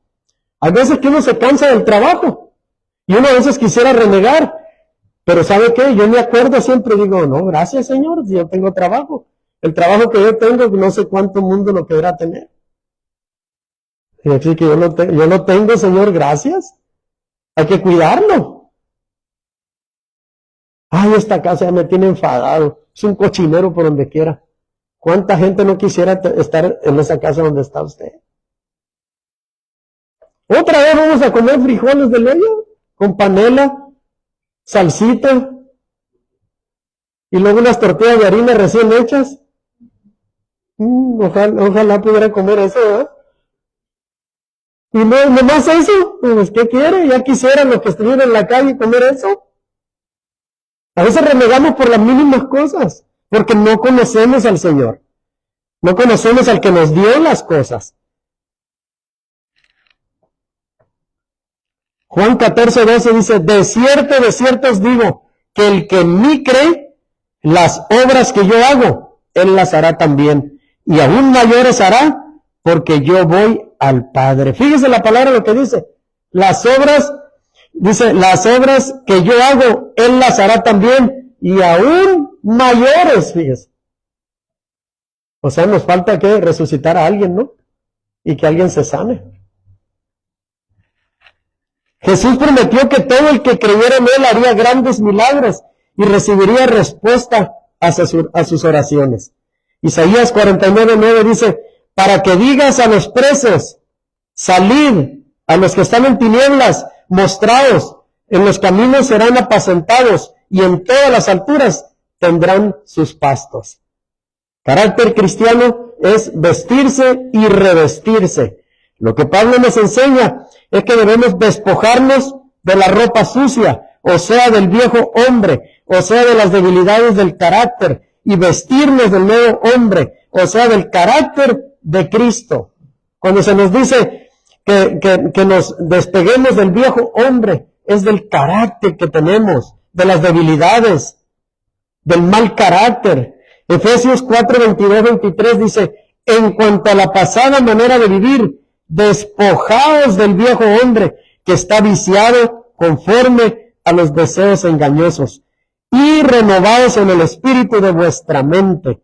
Hay veces que uno se cansa del trabajo y uno a veces quisiera renegar, pero ¿sabe qué? Yo me acuerdo siempre, digo, no, gracias Señor, yo tengo trabajo. El trabajo que yo tengo, no sé cuánto mundo lo querrá tener. Y así que yo lo tengo, Señor, gracias. Hay que cuidarlo. Ay, esta casa ya me tiene enfadado. Es un cochinero por donde quiera. ¿Cuánta gente no quisiera estar en esa casa donde está usted? Otra vez vamos a comer frijoles de leña con panela, salsita y luego unas tortillas de harina recién hechas. Ojalá pudiera comer eso, ¿verdad? Y no, nomás eso, pues ¿qué quiere? Ya quisieran los que estuvieran en la calle comer eso. A veces renegamos por las mínimas cosas, porque no conocemos al Señor. No conocemos al que nos dio las cosas. Juan 14:12 dice, de cierto os digo, que el que en mí cree, las obras que yo hago, él las hará también, y aún mayores hará, porque yo voy al Padre. Fíjese la palabra lo que dice, las obras que yo hago, él las hará también, y aún mayores, fíjese. O sea, nos falta que resucitar a alguien, ¿no? Y que alguien se sane. Jesús prometió que todo el que creyera en Él haría grandes milagros y recibiría respuesta a sus oraciones. Isaías 49:9 dice, para que digas a los presos, salid, a los que están en tinieblas, mostraos, en los caminos serán apacentados y en todas las alturas tendrán sus pastos. Carácter cristiano es vestirse y revestirse. Lo que Pablo nos enseña es que debemos despojarnos de la ropa sucia, o sea, del viejo hombre, o sea, de las debilidades del carácter, y vestirnos del nuevo hombre, o sea, del carácter de Cristo. Cuando se nos dice que nos despeguemos del viejo hombre, es del carácter que tenemos, de las debilidades, del mal carácter. Efesios 4:22-23 dice, en cuanto a la pasada manera de vivir, despojaos del viejo hombre que está viciado conforme a los deseos engañosos y renovaos en el espíritu de vuestra mente.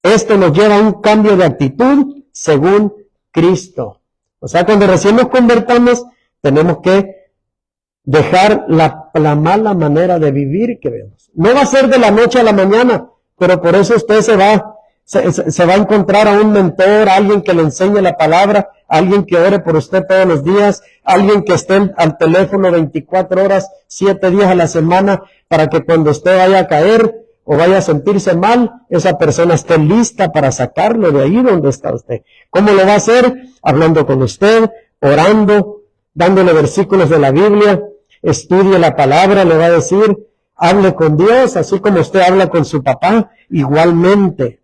Esto nos lleva a un cambio de actitud según Cristo. O sea, cuando recién nos convertamos, tenemos que dejar la mala manera de vivir que vemos. No va a ser de la noche a la mañana, pero por eso usted se va a encontrar a un mentor, a alguien que le enseñe la palabra, a alguien que ore por usted todos los días, a alguien que esté al teléfono 24 horas, 7 días a la semana, para que cuando usted vaya a caer o vaya a sentirse mal, esa persona esté lista para sacarlo de ahí donde está usted. ¿Cómo lo va a hacer? Hablando con usted, orando, dándole versículos de la Biblia, estudie la palabra, le va a decir, hable con Dios, así como usted habla con su papá, igualmente.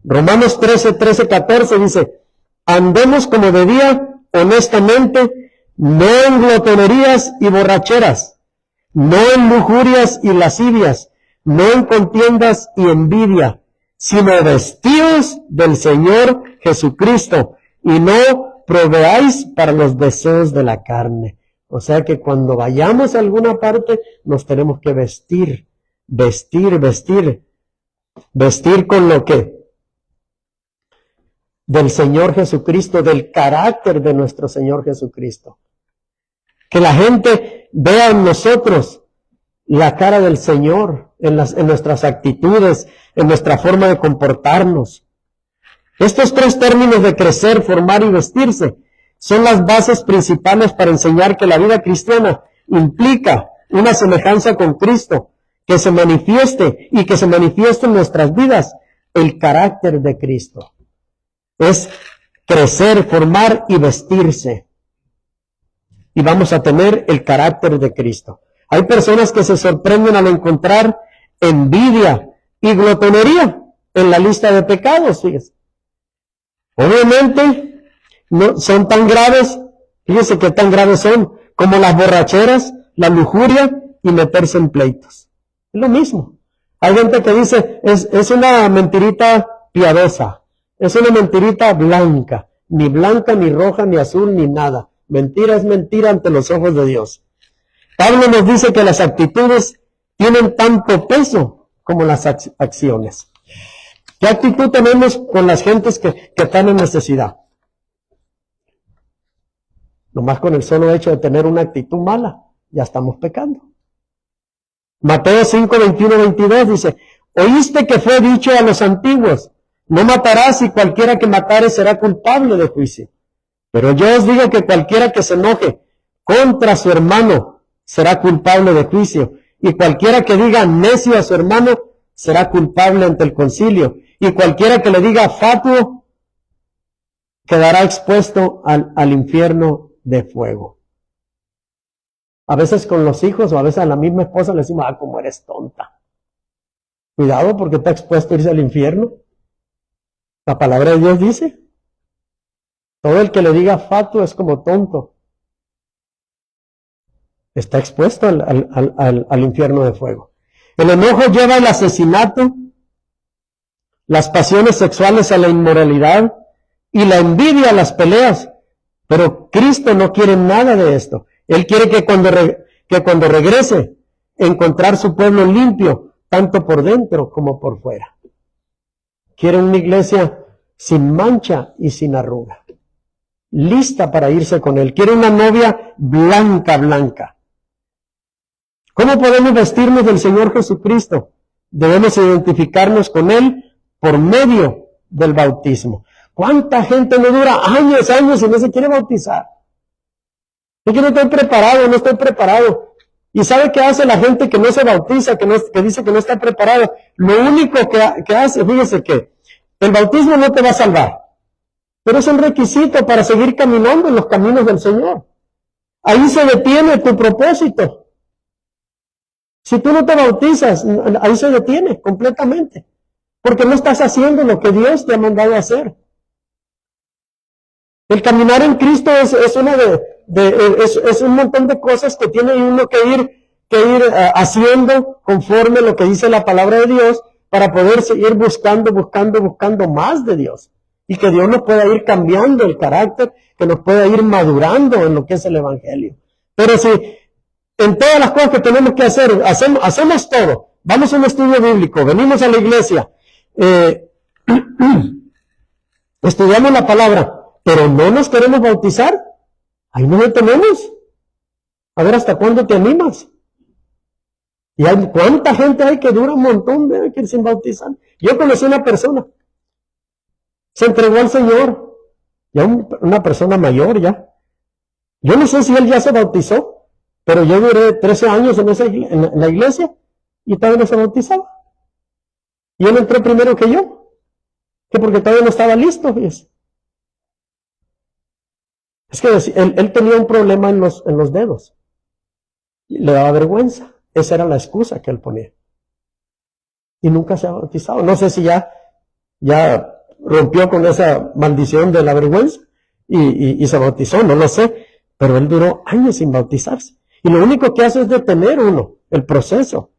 Romanos 13:14 dice, andemos como de día, honestamente, no en glotonerías y borracheras, no en lujurias y lascivias, no en contiendas y envidia, sino vestidos del Señor Jesucristo, y no proveáis para los deseos de la carne. O sea que cuando vayamos a alguna parte, nos tenemos que vestir con lo que del Señor Jesucristo, del carácter de nuestro Señor Jesucristo. Que la gente vea en nosotros la cara del Señor, en nuestras actitudes, en nuestra forma de comportarnos. Estos tres términos de crecer, formar y vestirse son las bases principales para enseñar que la vida cristiana implica una semejanza con Cristo, que se manifieste en nuestras vidas el carácter de Cristo. Es crecer, formar y vestirse. Y vamos a tener el carácter de Cristo. Hay personas que se sorprenden al encontrar envidia y glotonería en la lista de pecados, fíjense. Obviamente, no son tan graves, fíjense qué tan graves son, como las borracheras, la lujuria y meterse en pleitos. Es lo mismo. Hay gente que dice, es una mentirita piadosa, es una mentirita blanca, ni roja, ni azul, ni nada. Mentira es mentira ante los ojos de Dios. Pablo nos dice que las actitudes tienen tanto peso como las acciones. ¿Qué actitud tenemos con las gentes que están en necesidad? Nomás con el solo hecho de tener una actitud mala, ya estamos pecando. Mateo 5:21-22 dice, oíste que fue dicho a los antiguos, no matarás y cualquiera que matare será culpable de juicio. Pero yo os digo que cualquiera que se enoje contra su hermano será culpable de juicio. Y cualquiera que diga necio a su hermano será culpable ante el concilio. Y cualquiera que le diga fatuo quedará expuesto al infierno de fuego. A veces con los hijos o a veces a la misma esposa le decimos, como eres tonta. Cuidado porque está expuesto a irse al infierno. La palabra de Dios dice, todo el que le diga fatuo es como tonto. Está expuesto al infierno de fuego. El enojo lleva al asesinato, las pasiones sexuales a la inmoralidad y la envidia a las peleas. Pero Cristo no quiere nada de esto. Él quiere que cuando regrese, encontrar su pueblo limpio, tanto por dentro como por fuera. Quiere una iglesia sin mancha y sin arruga. lista para irse con él. Quiere una novia blanca, blanca. ¿Cómo podemos vestirnos del Señor Jesucristo? Debemos identificarnos con él por medio del bautismo. ¿Cuánta gente no dura años y no se quiere bautizar? Es que no estoy preparado. ¿Y sabe qué hace la gente que no se bautiza, que dice que no está preparada? Lo único que hace, fíjese que el bautismo no te va a salvar, pero es un requisito para seguir caminando en los caminos del Señor. Ahí se detiene tu propósito. Si tú no te bautizas, ahí se detiene completamente, porque no estás haciendo lo que Dios te ha mandado a hacer. El caminar en Cristo es un montón de cosas que tiene uno que ir haciendo conforme a lo que dice la palabra de Dios para poder seguir buscando más de Dios. Y que Dios nos pueda ir cambiando el carácter, que nos pueda ir madurando en lo que es el Evangelio. Pero si en todas las cosas que tenemos que hacer, hacemos todo, vamos a un estudio bíblico, venimos a la iglesia, estudiamos la palabra, pero no nos queremos bautizar, ahí no lo tenemos. A ver, ¿hasta cuándo te animas? Y ¿cuánta gente hay que dura un montón de que sin bautizar? Yo conocí una persona, se entregó al Señor, ya una persona mayor ya. Yo no sé si él ya se bautizó, pero yo duré 13 años en la iglesia y todavía no se bautizaba. Y él entró primero que yo, que porque todavía no estaba listo, fíjese. Es que él tenía un problema en los dedos. Y le daba vergüenza. Esa era la excusa que él ponía. Y nunca se ha bautizado. No sé si ya rompió con esa maldición de la vergüenza y se bautizó, no lo sé. Pero él duró años sin bautizarse. Y lo único que hace es detener el proceso.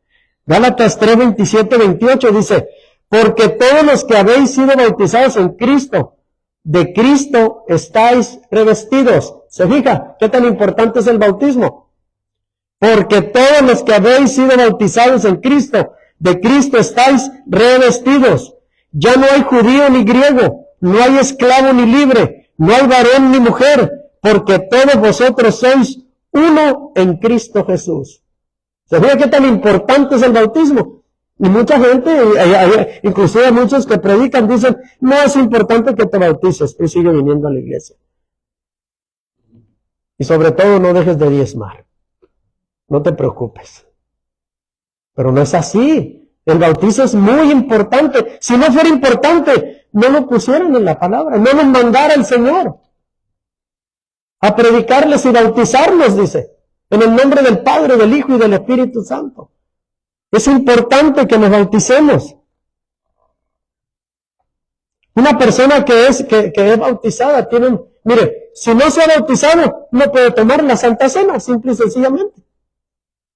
Gálatas 3, 27, 28 dice, porque todos los que habéis sido bautizados en Cristo, de Cristo estáis revestidos. ¿Se fija qué tan importante es el bautismo? Porque todos los que habéis sido bautizados en Cristo, de Cristo estáis revestidos. Ya no hay judío ni griego, no hay esclavo ni libre, no hay varón ni mujer, porque todos vosotros sois uno en Cristo Jesús. ¿Se fija qué tan importante es el bautismo? Y mucha gente, inclusive muchos que predican, dicen, no es importante que te bautices, y sigue viniendo a la iglesia. Y sobre todo no dejes de diezmar. No te preocupes. Pero no es así. El bautizo es muy importante. Si no fuera importante, no lo pusieran en la palabra, no nos mandara el Señor a predicarles y bautizarlos, dice, en el nombre del Padre, del Hijo y del Espíritu Santo. Es importante que nos bauticemos. Una persona que es bautizada mire, si no se ha bautizado, no puede tomar la Santa Cena, simple y sencillamente.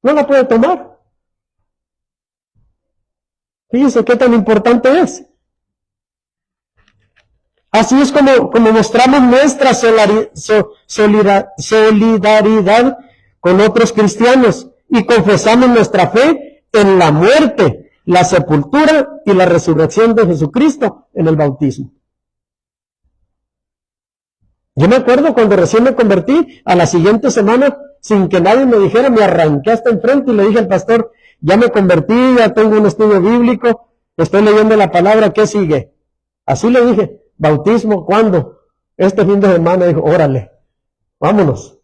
No la puede tomar. Fíjense qué tan importante es. Así es como mostramos nuestra solidaridad con otros cristianos y confesamos nuestra fe en la muerte, la sepultura y la resurrección de Jesucristo en el bautismo. Yo me acuerdo cuando recién me convertí, a la siguiente semana, sin que nadie me dijera, me arranqué hasta enfrente y le dije al pastor, ya me convertí, ya tengo un estudio bíblico, estoy leyendo la palabra, ¿qué sigue? Así le dije, bautismo, ¿cuándo? Este fin de semana. Dijo, órale, vámonos.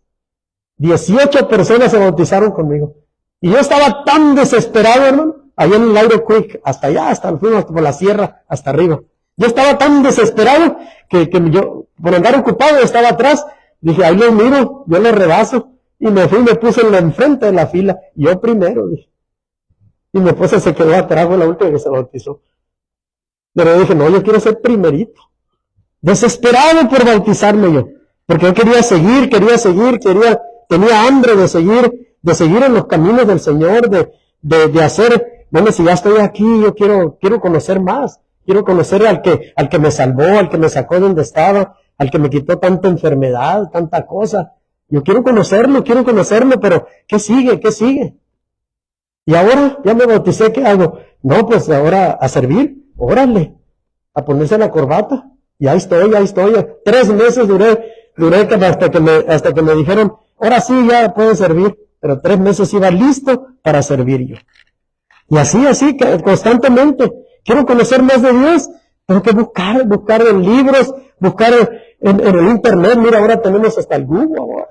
18 personas se bautizaron conmigo. Y yo estaba tan desesperado, hermano, allá en el Aero Quick, hasta allá, fuimos por la sierra, hasta arriba. Yo estaba tan desesperado que yo, por andar ocupado, estaba atrás. Dije, ahí los miro, yo los rebaso. Y me fui y me puse en la enfrente de la fila. Yo primero, dije. Y mi esposa se quedó atrás, fue la última que se bautizó. Pero dije, no, yo quiero ser primerito. Desesperado por bautizarme yo. Porque yo quería seguir, tenía hambre de seguir en los caminos del Señor, de hacer, bueno, si ya estoy aquí, yo quiero conocer más. Quiero conocer al que me salvó, al que me sacó de donde estaba, al que me quitó tanta enfermedad, tanta cosa. Yo quiero conocerlo, pero ¿qué sigue? Y ahora ya me bauticé, ¿qué hago? No, pues ahora a servir, órale, a ponerse la corbata. Y ahí estoy. 3 meses duré Duré hasta que me dijeron, ahora sí, ya puedes servir. Pero 3 meses iba listo para servir yo. Y así, constantemente. Quiero conocer más de Dios. Tengo que buscar en libros, buscar en el internet. Mira, ahora tenemos hasta el Google ahora.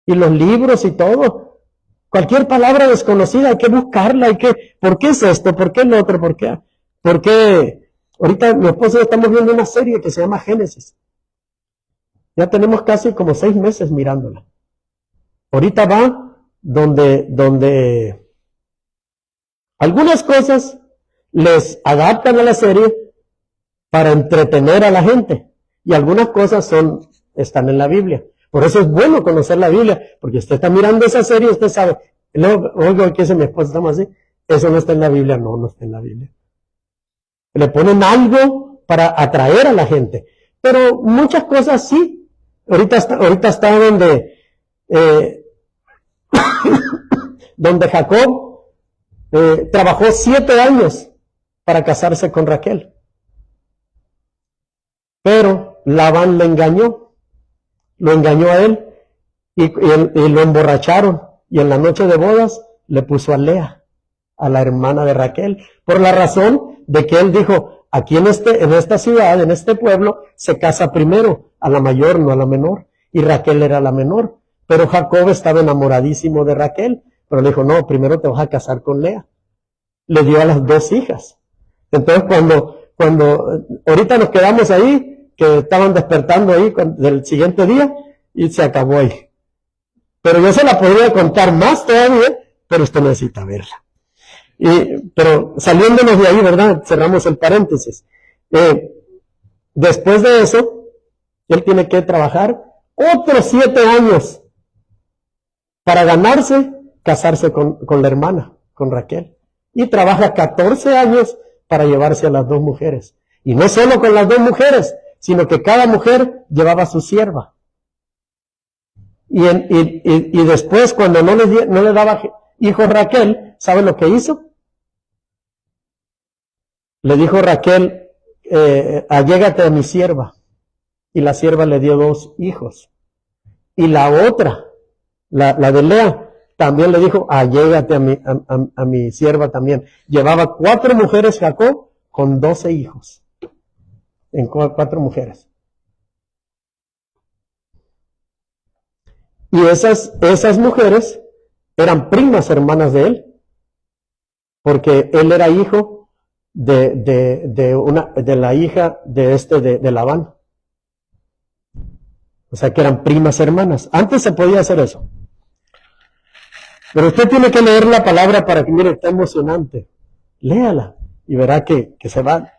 Y los libros y todo. Cualquier palabra desconocida hay que buscarla, ¿por qué es esto? ¿Por qué el otro? ¿Por qué? Porque ahorita mi esposo y yo estamos viendo una serie que se llama Génesis. Ya tenemos casi como 6 meses mirándola. Ahorita va donde algunas cosas les adaptan a la serie para entretener a la gente. Y algunas cosas están en la Biblia. Por eso es bueno conocer la Biblia, porque usted está mirando esa serie y usted sabe, luego, oigo que dice mi esposa, estamos así, eso no está en la Biblia, no está en la Biblia. Le ponen algo para atraer a la gente. Pero muchas cosas sí. Ahorita está donde Jacob trabajó 7 años para casarse con Raquel. Pero Labán lo engañó a él y lo emborracharon. Y en la noche de bodas le puso a Lea, a la hermana de Raquel, por la razón de que él dijo, aquí en esta ciudad, en este pueblo, se casa primero, a la mayor, no a la menor. Y Raquel era la menor. Pero Jacob estaba enamoradísimo de Raquel. Pero le dijo, no, primero te vas a casar con Lea. Le dio a las 2 hijas. Entonces cuando ahorita nos quedamos ahí, que estaban despertando ahí del siguiente día, y se acabó ahí. Pero yo se la podría contar más todavía, pero usted necesita verla. Pero saliéndonos de ahí, ¿verdad? Cerramos el paréntesis. Después de eso, él tiene que trabajar otros 7 años para casarse con la hermana, con Raquel. Y trabaja 14 años para llevarse a las 2 mujeres. Y no solo con las 2 mujeres, sino que cada mujer llevaba a su sierva. Y después, cuando no le daba hijos Raquel, ¿sabe lo que hizo? Le dijo Raquel, allégate a mi sierva. Y la sierva le dio 2 hijos. Y la otra, la de Lea, también le dijo, allégate a mi sierva también. Llevaba 4 mujeres Jacob con 12 hijos. En 4 mujeres. Y esas mujeres eran primas hermanas de él, porque él era hijo de la hija de Labán. O sea que eran primas hermanas. Antes se podía hacer eso. Pero usted tiene que leer la palabra para que, mire, está emocionante. Léala y verá que se va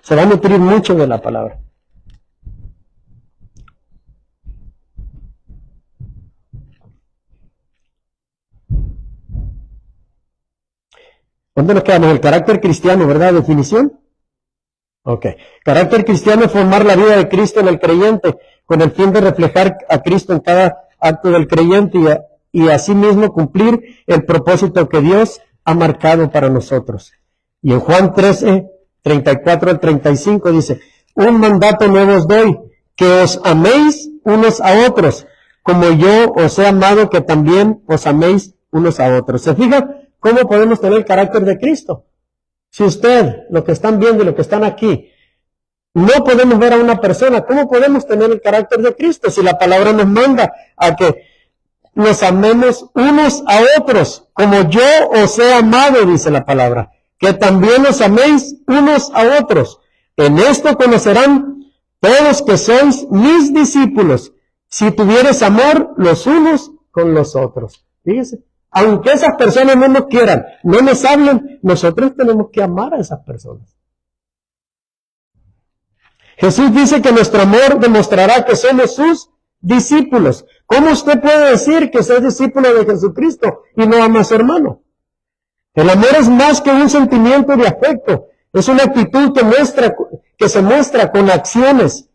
a nutrir mucho de la palabra. ¿Dónde nos quedamos? El carácter cristiano, ¿verdad? Definición. Ok. Carácter cristiano es formar la vida de Cristo en el creyente, con el fin de reflejar a Cristo en cada acto del creyente y asimismo cumplir el propósito que Dios ha marcado para nosotros. Y en Juan 13, 34 al 35 dice, un mandato nuevo os doy, que os améis unos a otros, como yo os he amado, que también os améis unos a otros. ¿Se fija cómo podemos tener el carácter de Cristo? Si usted, lo que están viendo y lo que están aquí, no podemos ver a una persona, ¿cómo podemos tener el carácter de Cristo? Si la palabra nos manda a que nos amemos unos a otros, como yo os he amado, dice la palabra, que también os améis unos a otros. En esto conocerán todos que sois mis discípulos, si tuvieres amor los unos con los otros. Fíjese, aunque esas personas no nos quieran, no nos hablen, nosotros tenemos que amar a esas personas. Jesús dice que nuestro amor demostrará que somos sus discípulos. ¿Cómo usted puede decir que es discípulo de Jesucristo y no ama a su hermano? El amor es más que un sentimiento de afecto. Es una actitud que se muestra con acciones.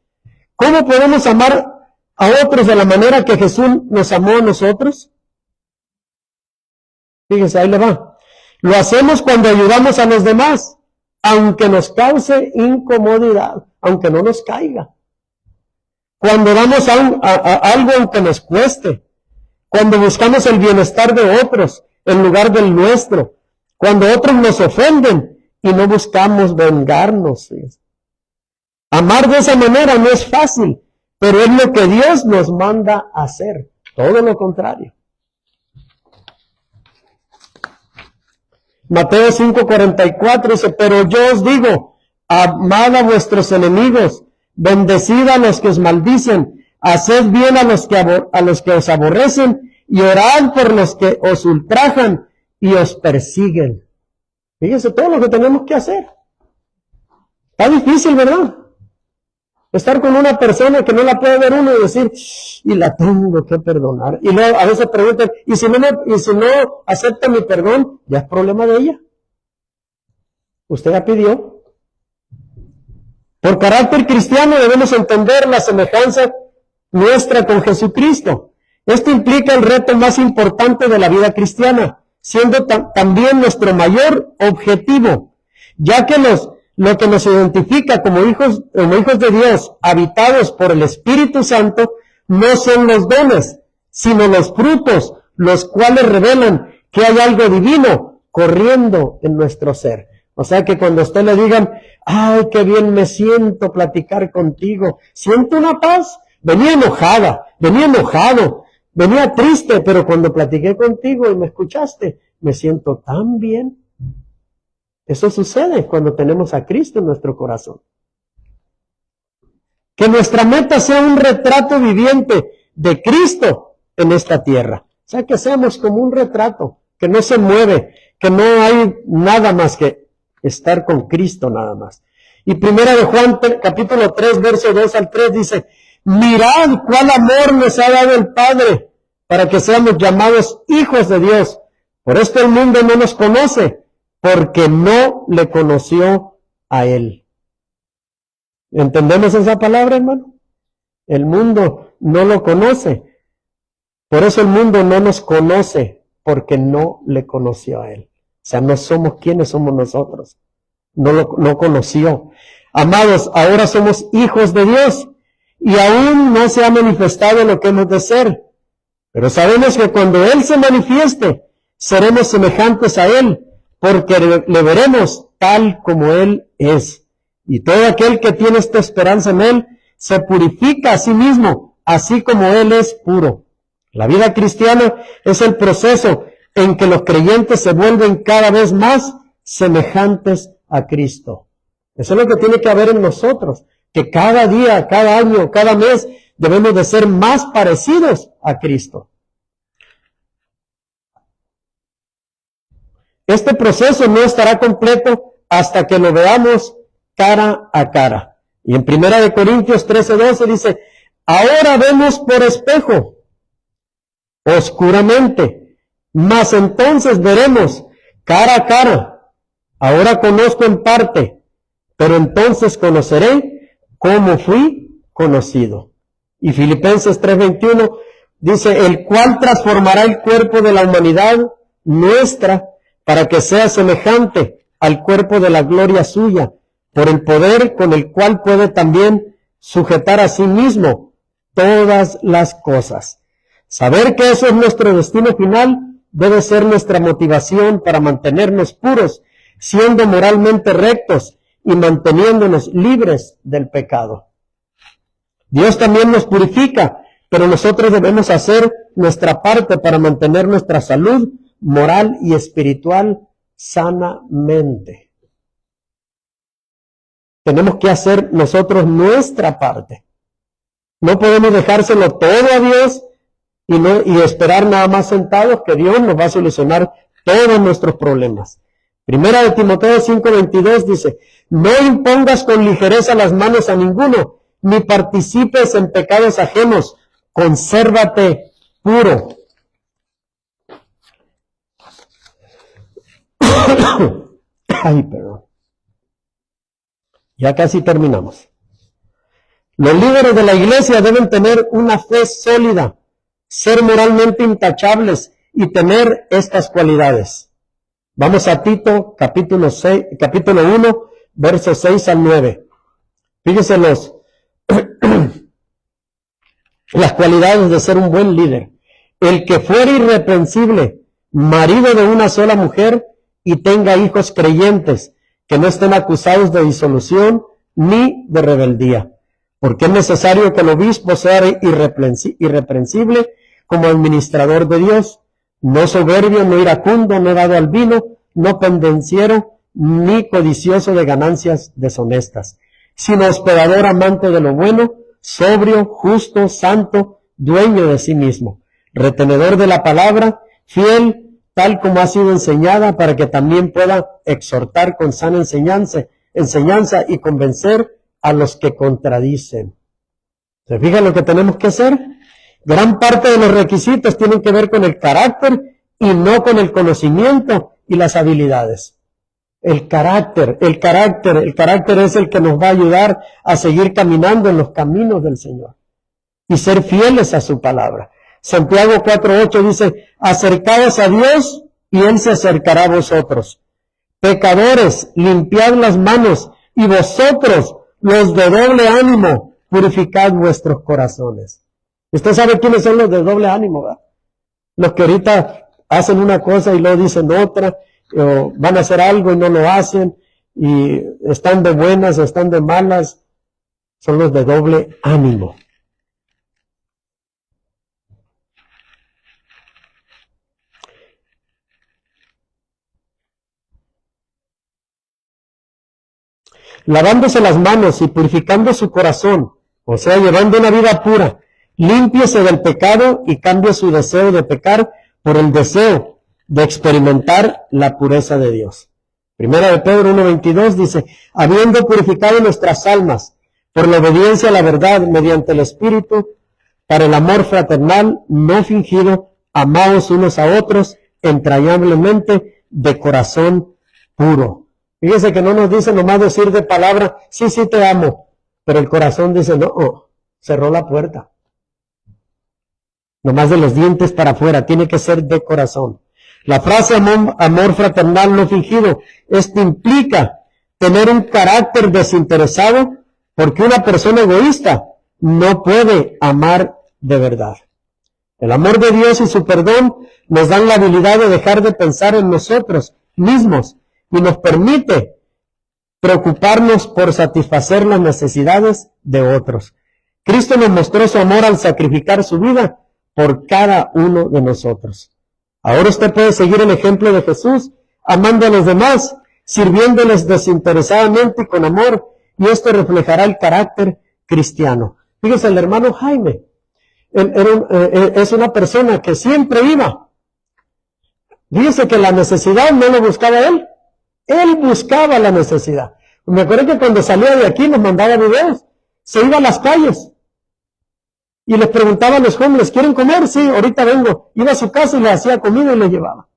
¿Cómo podemos amar a otros de la manera que Jesús nos amó a nosotros? Fíjese, ahí le va. Lo hacemos cuando ayudamos a los demás, aunque nos cause incomodidad, aunque no nos caiga. cuando damos algo aunque nos cueste, cuando buscamos el bienestar de otros en lugar del nuestro, cuando otros nos ofenden y no buscamos vengarnos. Amar de esa manera no es fácil, pero es lo que Dios nos manda a hacer, todo lo contrario. Mateo 5:44 dice, pero yo os digo, amad a vuestros enemigos, bendecid a los que os maldicen, haced bien a los que os aborrecen, y orad por los que os ultrajan y os persiguen. Fíjense todo lo que tenemos que hacer. Está difícil, ¿verdad? Estar con una persona que no la puede ver uno y decir, y la tengo que perdonar. Y luego a veces preguntan, ¿y si no acepta mi perdón? Ya es problema de ella. Usted la pidió. Por carácter cristiano debemos entender la semejanza nuestra con Jesucristo. Esto implica el reto más importante de la vida cristiana, siendo también nuestro mayor objetivo, ya que lo que nos identifica como hijos de Dios, habitados por el Espíritu Santo, no son los dones, sino los frutos, los cuales revelan que hay algo divino corriendo en nuestro ser. O sea que cuando a usted le digan, ay, qué bien me siento platicar contigo, siento una paz, venía enojado, venía triste, pero cuando platiqué contigo y me escuchaste, me siento tan bien. Eso sucede cuando tenemos a Cristo en nuestro corazón. Que nuestra meta sea un retrato viviente de Cristo en esta tierra. O sea, que seamos como un retrato, que no se mueve, que no hay nada más que estar con Cristo nada más. Y primera de Juan, capítulo 3, verso 2 al 3 dice, mirad cuál amor nos ha dado el Padre para que seamos llamados hijos de Dios. Por esto el mundo no nos conoce, porque no le conoció a Él. ¿Entendemos esa palabra, hermano? El mundo no lo conoce. Por eso el mundo no nos conoce, porque no le conoció a Él. O sea, no somos quienes somos nosotros. No conoció. Amados, ahora somos hijos de Dios y aún no se ha manifestado lo que hemos de ser. Pero sabemos que cuando Él se manifieste, seremos semejantes a Él, porque le veremos tal como Él es. Y todo aquel que tiene esta esperanza en Él, se purifica a sí mismo, así como Él es puro. La vida cristiana es el proceso en que los creyentes se vuelven cada vez más semejantes a Cristo. Eso es lo que tiene que haber en nosotros, que cada día, cada año, cada mes, debemos de ser más parecidos a Cristo. Este proceso no estará completo hasta que lo veamos cara a cara. Y en 1 Corintios 13:12 dice, ahora vemos por espejo, oscuramente, mas entonces veremos cara a cara. Ahora conozco en parte, pero entonces conoceré como fui conocido. Y Filipenses 3:21 dice, el cual transformará el cuerpo de la humanidad nuestra para que sea semejante al cuerpo de la gloria suya, por el poder con el cual puede también sujetar a sí mismo todas las cosas. Saber que eso es nuestro destino final debe ser nuestra motivación para mantenernos puros, siendo moralmente rectos y manteniéndonos libres del pecado. Dios también nos purifica, pero nosotros debemos hacer nuestra parte para mantener nuestra salud moral y espiritual sanamente. Tenemos que hacer nosotros nuestra parte. No podemos dejárselo todo a Dios y esperar nada más sentados que Dios nos va a solucionar todos nuestros problemas. Primera de Timoteo 5:22 dice, no impongas con ligereza las manos a ninguno, ni participes en pecados ajenos, consérvate puro. Ay, perdón. Ya casi terminamos. Los líderes de la iglesia deben tener una fe sólida, ser moralmente intachables y tener estas cualidades. Vamos a Tito, capítulo 1, versos 6 al 9. Fíjense las cualidades de ser un buen líder. El que fuera irreprensible, marido de una sola mujer y tenga hijos creyentes, que no estén acusados de disolución ni de rebeldía. Porque es necesario que el obispo sea irreprensible como administrador de Dios, no soberbio, no iracundo, no dado al vino, no pendenciero, ni codicioso de ganancias deshonestas, sino hospedador, amante de lo bueno, sobrio, justo, santo, dueño de sí mismo, retenedor de la palabra, fiel, tal como ha sido enseñada, para que también pueda exhortar con sana enseñanza y convencer a los que contradicen. ¿Se fijan lo que tenemos que hacer? Gran parte de los requisitos tienen que ver con el carácter y no con el conocimiento y las habilidades. El carácter es el que nos va a ayudar a seguir caminando en los caminos del Señor y ser fieles a su palabra. Santiago 4:8 dice, acercaos a Dios y Él se acercará a vosotros. Pecadores, limpiad las manos, y vosotros, los de doble ánimo, purificad vuestros corazones. Usted sabe quiénes son los de doble ánimo, ¿verdad? Los que ahorita hacen una cosa y luego dicen otra, o van a hacer algo y no lo hacen, y están de buenas o están de malas, son los de doble ánimo. Lavándose las manos y purificando su corazón, o sea, llevando una vida pura, límpiese del pecado y cambie su deseo de pecar por el deseo de experimentar la pureza de Dios. Primera de Pedro 1:22 dice, habiendo purificado nuestras almas por la obediencia a la verdad mediante el Espíritu, para el amor fraternal no fingido, amaos unos a otros entrañablemente de corazón puro. Fíjese que no nos dice nomás decir de palabra, sí, te amo, pero el corazón dice, no, cerró la puerta. Nomás de los dientes para afuera, tiene que ser de corazón. La frase amor fraternal no fingido, esto implica tener un carácter desinteresado, porque una persona egoísta no puede amar de verdad. El amor de Dios y su perdón nos dan la habilidad de dejar de pensar en nosotros mismos y nos permite preocuparnos por satisfacer las necesidades de otros. Cristo nos mostró su amor al sacrificar su vida por cada uno de nosotros. Ahora usted puede seguir el ejemplo de Jesús, amando a los demás, sirviéndoles desinteresadamente y con amor, y esto reflejará el carácter cristiano. Fíjese, el hermano Jaime es una persona que siempre iba. Fíjese que la necesidad no lo buscaba él buscaba la necesidad. Me acuerdo que cuando salía de aquí nos mandaba videos, se iba a las calles y les preguntaba a los jóvenes, ¿quieren comer? Sí, ahorita vengo. Iba a su casa y le hacía comida y le llevaba.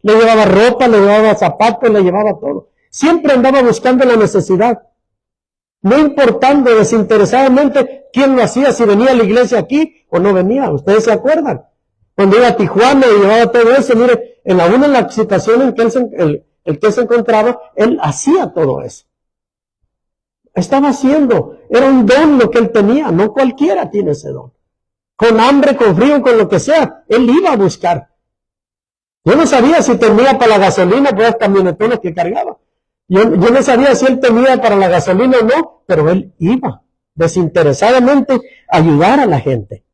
Le llevaba ropa, le llevaba zapatos, le llevaba todo. Siempre andaba buscando la necesidad. No importando desinteresadamente quién lo hacía, si venía a la iglesia aquí o no venía. ¿Ustedes se acuerdan? Cuando iba a Tijuana y llevaba todo eso, mire, en la situación en que el que se encontraba, él hacía todo eso. Estaba haciendo, era un don lo que él tenía, no cualquiera tiene ese don. Con hambre, con frío, con lo que sea, él iba a buscar. Yo no sabía si tenía para la gasolina por las camionetones que cargaba. Yo no sabía si él tenía para la gasolina o no, pero él iba desinteresadamente a ayudar a la gente.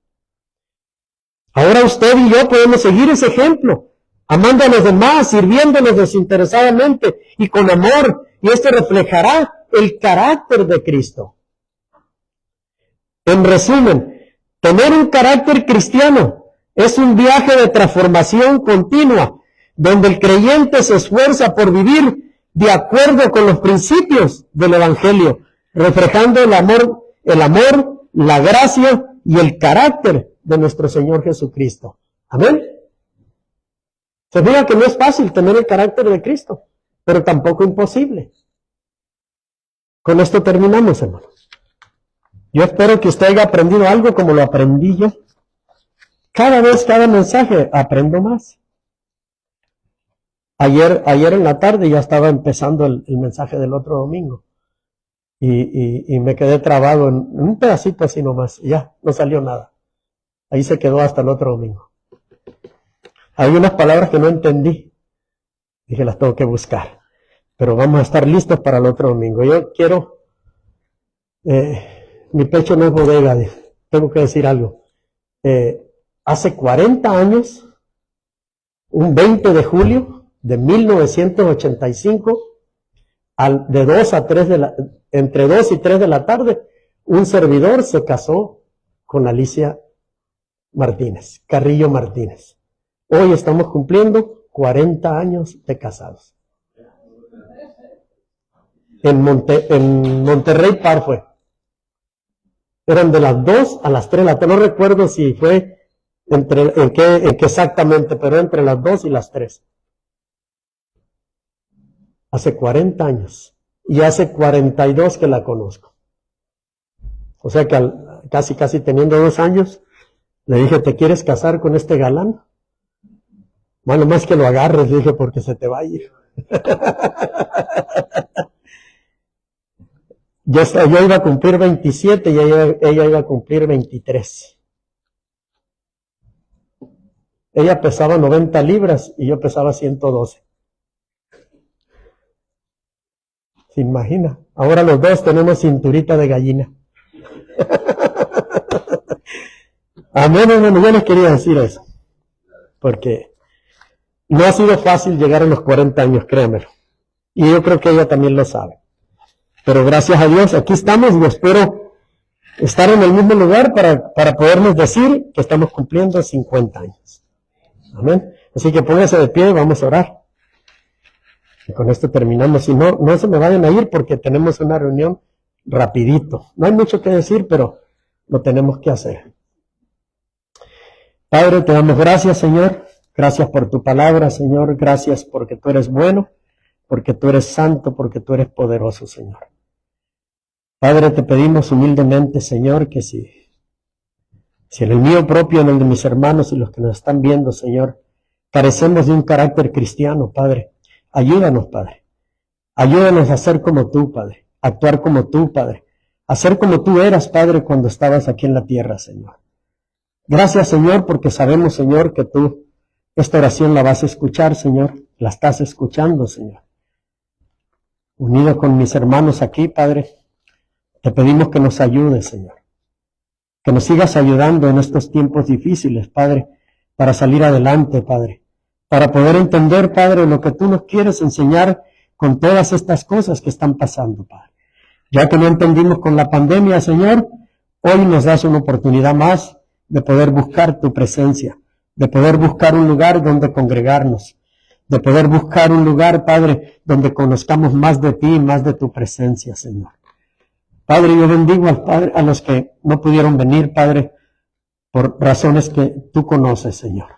Ahora usted y yo podemos seguir ese ejemplo, amando a los demás, sirviéndolos desinteresadamente y con amor, y esto reflejará el carácter de Cristo. En resumen, tener un carácter cristiano es un viaje de transformación continua, donde el creyente se esfuerza por vivir de acuerdo con los principios del Evangelio, reflejando el amor, la gracia y el carácter de nuestro Señor Jesucristo. Amén. Se fija que no es fácil tener el carácter de Cristo, pero tampoco imposible. Con esto terminamos, hermanos. Yo espero que usted haya aprendido algo como lo aprendí yo. Cada mensaje aprendo más. Ayer en la tarde ya estaba empezando el mensaje del otro domingo. y me quedé trabado en un pedacito así nomás, y ya, no salió nada. Ahí se quedó hasta el otro domingo. Hay unas palabras que no entendí, dije las tengo que buscar, pero vamos a estar listos para el otro domingo. Yo quiero, mi pecho no es bodega, tengo que decir algo. Hace 40 años, un 20 de julio de 1985, de 2 a 3 entre 2 y 3 de la tarde, un servidor se casó con Alicia Martínez, Carrillo Martínez. Hoy estamos cumpliendo 40 años de casados. En Monterrey Park fue. Eran de las 2 a las 3 de la tarde. No recuerdo si fue en qué exactamente, pero entre las 2 y las 3. Hace 40 años. Y hace 42 que la conozco. O sea que casi teniendo 2 años, le dije, ¿te quieres casar con este galán? Bueno, más que lo agarres, dije, porque se te va a ir. Yo iba a cumplir 27 y ella iba a cumplir 23. Ella pesaba 90 libras y yo pesaba 112. ¿Se imagina? Ahora los dos tenemos cinturita de gallina. Amén, hermano, yo les quería decir eso. Porque no ha sido fácil llegar a los 40 años, créanmelo. Y yo creo que ella también lo sabe. Pero gracias a Dios, aquí estamos y espero estar en el mismo lugar para podernos decir que estamos cumpliendo 50 años. Amén. Así que pónganse de pie y vamos a orar. Y con esto terminamos. Si no, no se me vayan a ir porque tenemos una reunión rapidito. No hay mucho que decir, pero lo tenemos que hacer. Padre, te damos gracias, Señor. Gracias por tu palabra, Señor. Gracias porque tú eres bueno, porque tú eres santo, porque tú eres poderoso, Señor. Padre, te pedimos humildemente, Señor, que si en el mío propio, en el de mis hermanos y los que nos están viendo, Señor, carecemos de un carácter cristiano, Padre, ayúdanos, Padre. Ayúdanos a ser como tú, Padre, a actuar como tú, Padre, a ser como tú eras, Padre, cuando estabas aquí en la tierra, Señor. Gracias, Señor, porque sabemos, Señor, que tú esta oración la vas a escuchar, Señor, la estás escuchando, Señor. Unido con mis hermanos aquí, Padre, te pedimos que nos ayudes, Señor. Que nos sigas ayudando en estos tiempos difíciles, Padre, para salir adelante, Padre. Para poder entender, Padre, lo que tú nos quieres enseñar con todas estas cosas que están pasando, Padre. Ya que no entendimos con la pandemia, Señor, hoy nos das una oportunidad más de poder buscar tu presencia, de poder buscar un lugar donde congregarnos, de poder buscar un lugar, Padre, donde conozcamos más de ti, más de tu presencia, Señor. Padre, yo bendigo a los que no pudieron venir, Padre, por razones que tú conoces, Señor.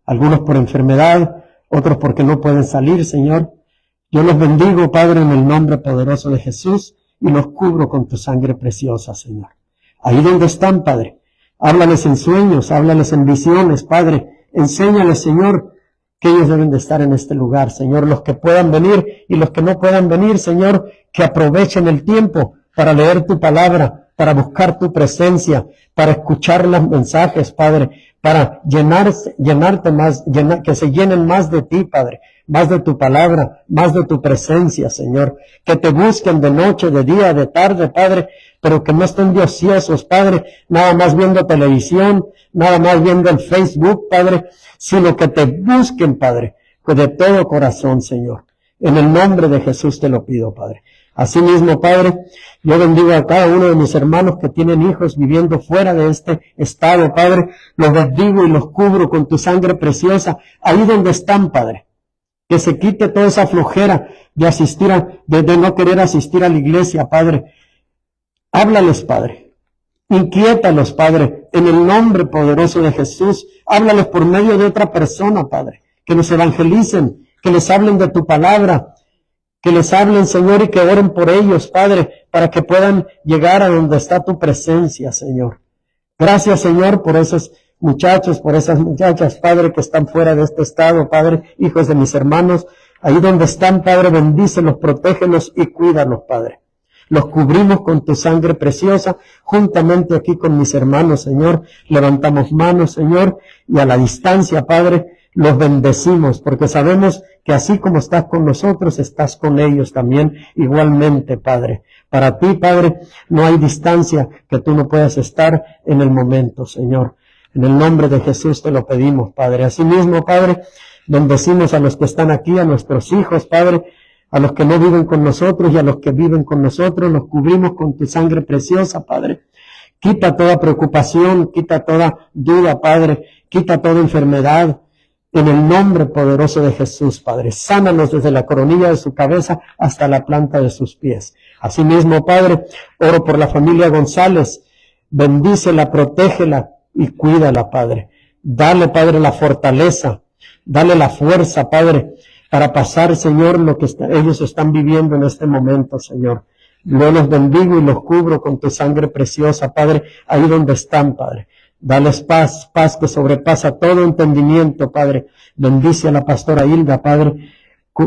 Algunos por enfermedad, otros porque no pueden salir, Señor. Yo los bendigo, Padre, en el nombre poderoso de Jesús y los cubro con tu sangre preciosa, Señor. Ahí donde están, Padre, háblales en sueños, háblales en visiones, Padre. Enséñales, Señor, que ellos deben de estar en este lugar, Señor. Los que puedan venir y los que no puedan venir, Señor, que aprovechen el tiempo para leer tu palabra, para buscar tu presencia, para escuchar los mensajes, Padre, para llenarte más, que se llenen más de ti, Padre, más de tu palabra, más de tu presencia, Señor, que te busquen de noche, de día, de tarde, Padre, pero que no estén de ociosos, Padre, nada más viendo televisión, nada más viendo el Facebook, Padre, sino que te busquen, Padre, de todo corazón, Señor. En el nombre de Jesús te lo pido, Padre. Asimismo, Padre, yo bendigo a cada uno de mis hermanos que tienen hijos viviendo fuera de este estado, Padre. Los bendigo y los cubro con tu sangre preciosa, ahí donde están, Padre. Que se quite toda esa flojera de no querer asistir a la iglesia, Padre. Háblales, Padre. Inquiétalos, Padre, en el nombre poderoso de Jesús. Háblales por medio de otra persona, Padre. Que nos evangelicen, que les hablen de tu palabra. Que les hablen, Señor, y que oren por ellos, Padre, para que puedan llegar a donde está tu presencia, Señor. Gracias, Señor, por esos muchachos, por esas muchachas, Padre, que están fuera de este estado, Padre, hijos de mis hermanos. Ahí donde están, Padre, bendícelos, protégelos y cuídalos, Padre. los cubrimos con tu sangre preciosa, juntamente aquí con mis hermanos, Señor, levantamos manos, Señor, y a la distancia, Padre, los bendecimos, porque sabemos que así como estás con nosotros, estás con ellos también igualmente, Padre. Para ti, Padre, no hay distancia que tú no puedas estar en el momento, Señor. En el nombre de Jesús te lo pedimos, Padre. Asimismo, Padre, bendecimos a los que están aquí, a nuestros hijos, Padre, a los que no viven con nosotros y a los que viven con nosotros, los cubrimos con tu sangre preciosa, Padre. Quita toda preocupación, quita toda duda, Padre, quita toda enfermedad. En el nombre poderoso de Jesús, Padre, sánanos desde la coronilla de su cabeza hasta la planta de sus pies. Asimismo, Padre, oro por la familia González, bendícela, protégela y cuídala, Padre. Dale, Padre, la fortaleza, dale la fuerza, Padre, para pasar, Señor, lo que ellos están viviendo en este momento, Señor. Yo los bendigo y los cubro con tu sangre preciosa, Padre, ahí donde están, Padre. Dales paz, paz que sobrepasa todo entendimiento, Padre. Bendice a la pastora Hilda, Padre.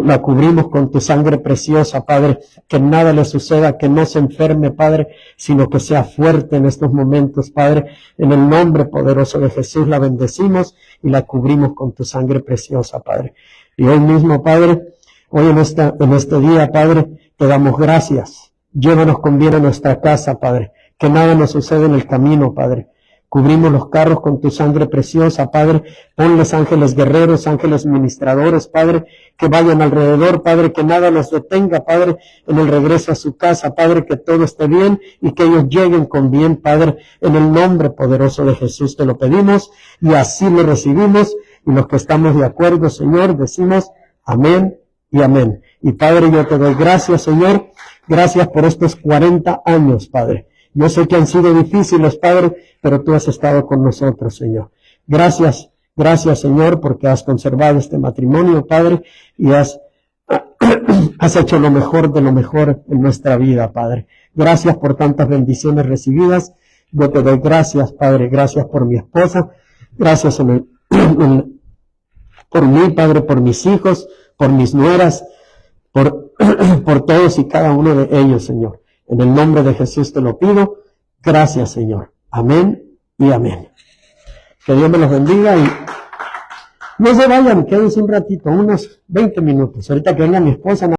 La cubrimos con tu sangre preciosa, Padre. Que nada le suceda, que no se enferme, Padre, sino que sea fuerte en estos momentos, Padre. En el nombre poderoso de Jesús la bendecimos y la cubrimos con tu sangre preciosa, Padre. Y hoy mismo, Padre, hoy en este día, Padre, te damos gracias. Llévanos con bien a nuestra casa, Padre. Que nada nos suceda en el camino, Padre. Cubrimos los carros con tu sangre preciosa, Padre. Ponles ángeles guerreros, ángeles ministradores, Padre, que vayan alrededor, Padre, que nada nos detenga, Padre, en el regreso a su casa, Padre, que todo esté bien y que ellos lleguen con bien, Padre. En el nombre poderoso de Jesús te lo pedimos y así lo recibimos. Y los que estamos de acuerdo, Señor, decimos amén y amén. Y Padre, yo te doy gracias, Señor. Gracias por estos 40 años, Padre. Yo sé que han sido difíciles, Padre, pero tú has estado con nosotros, Señor. Gracias, gracias, Señor, porque has conservado este matrimonio, Padre, y has hecho lo mejor de lo mejor en nuestra vida, Padre. Gracias por tantas bendiciones recibidas. Yo te doy gracias, Padre. Gracias por mi esposa. Gracias por mí, Padre, por mis hijos, por mis nueras, por todos y cada uno de ellos, Señor. En el nombre de Jesús te lo pido. Gracias, Señor. Amén y amén. Que Dios me los bendiga y no se vayan, quédense un ratito, unos 20 minutos. Ahorita que venga mi esposa.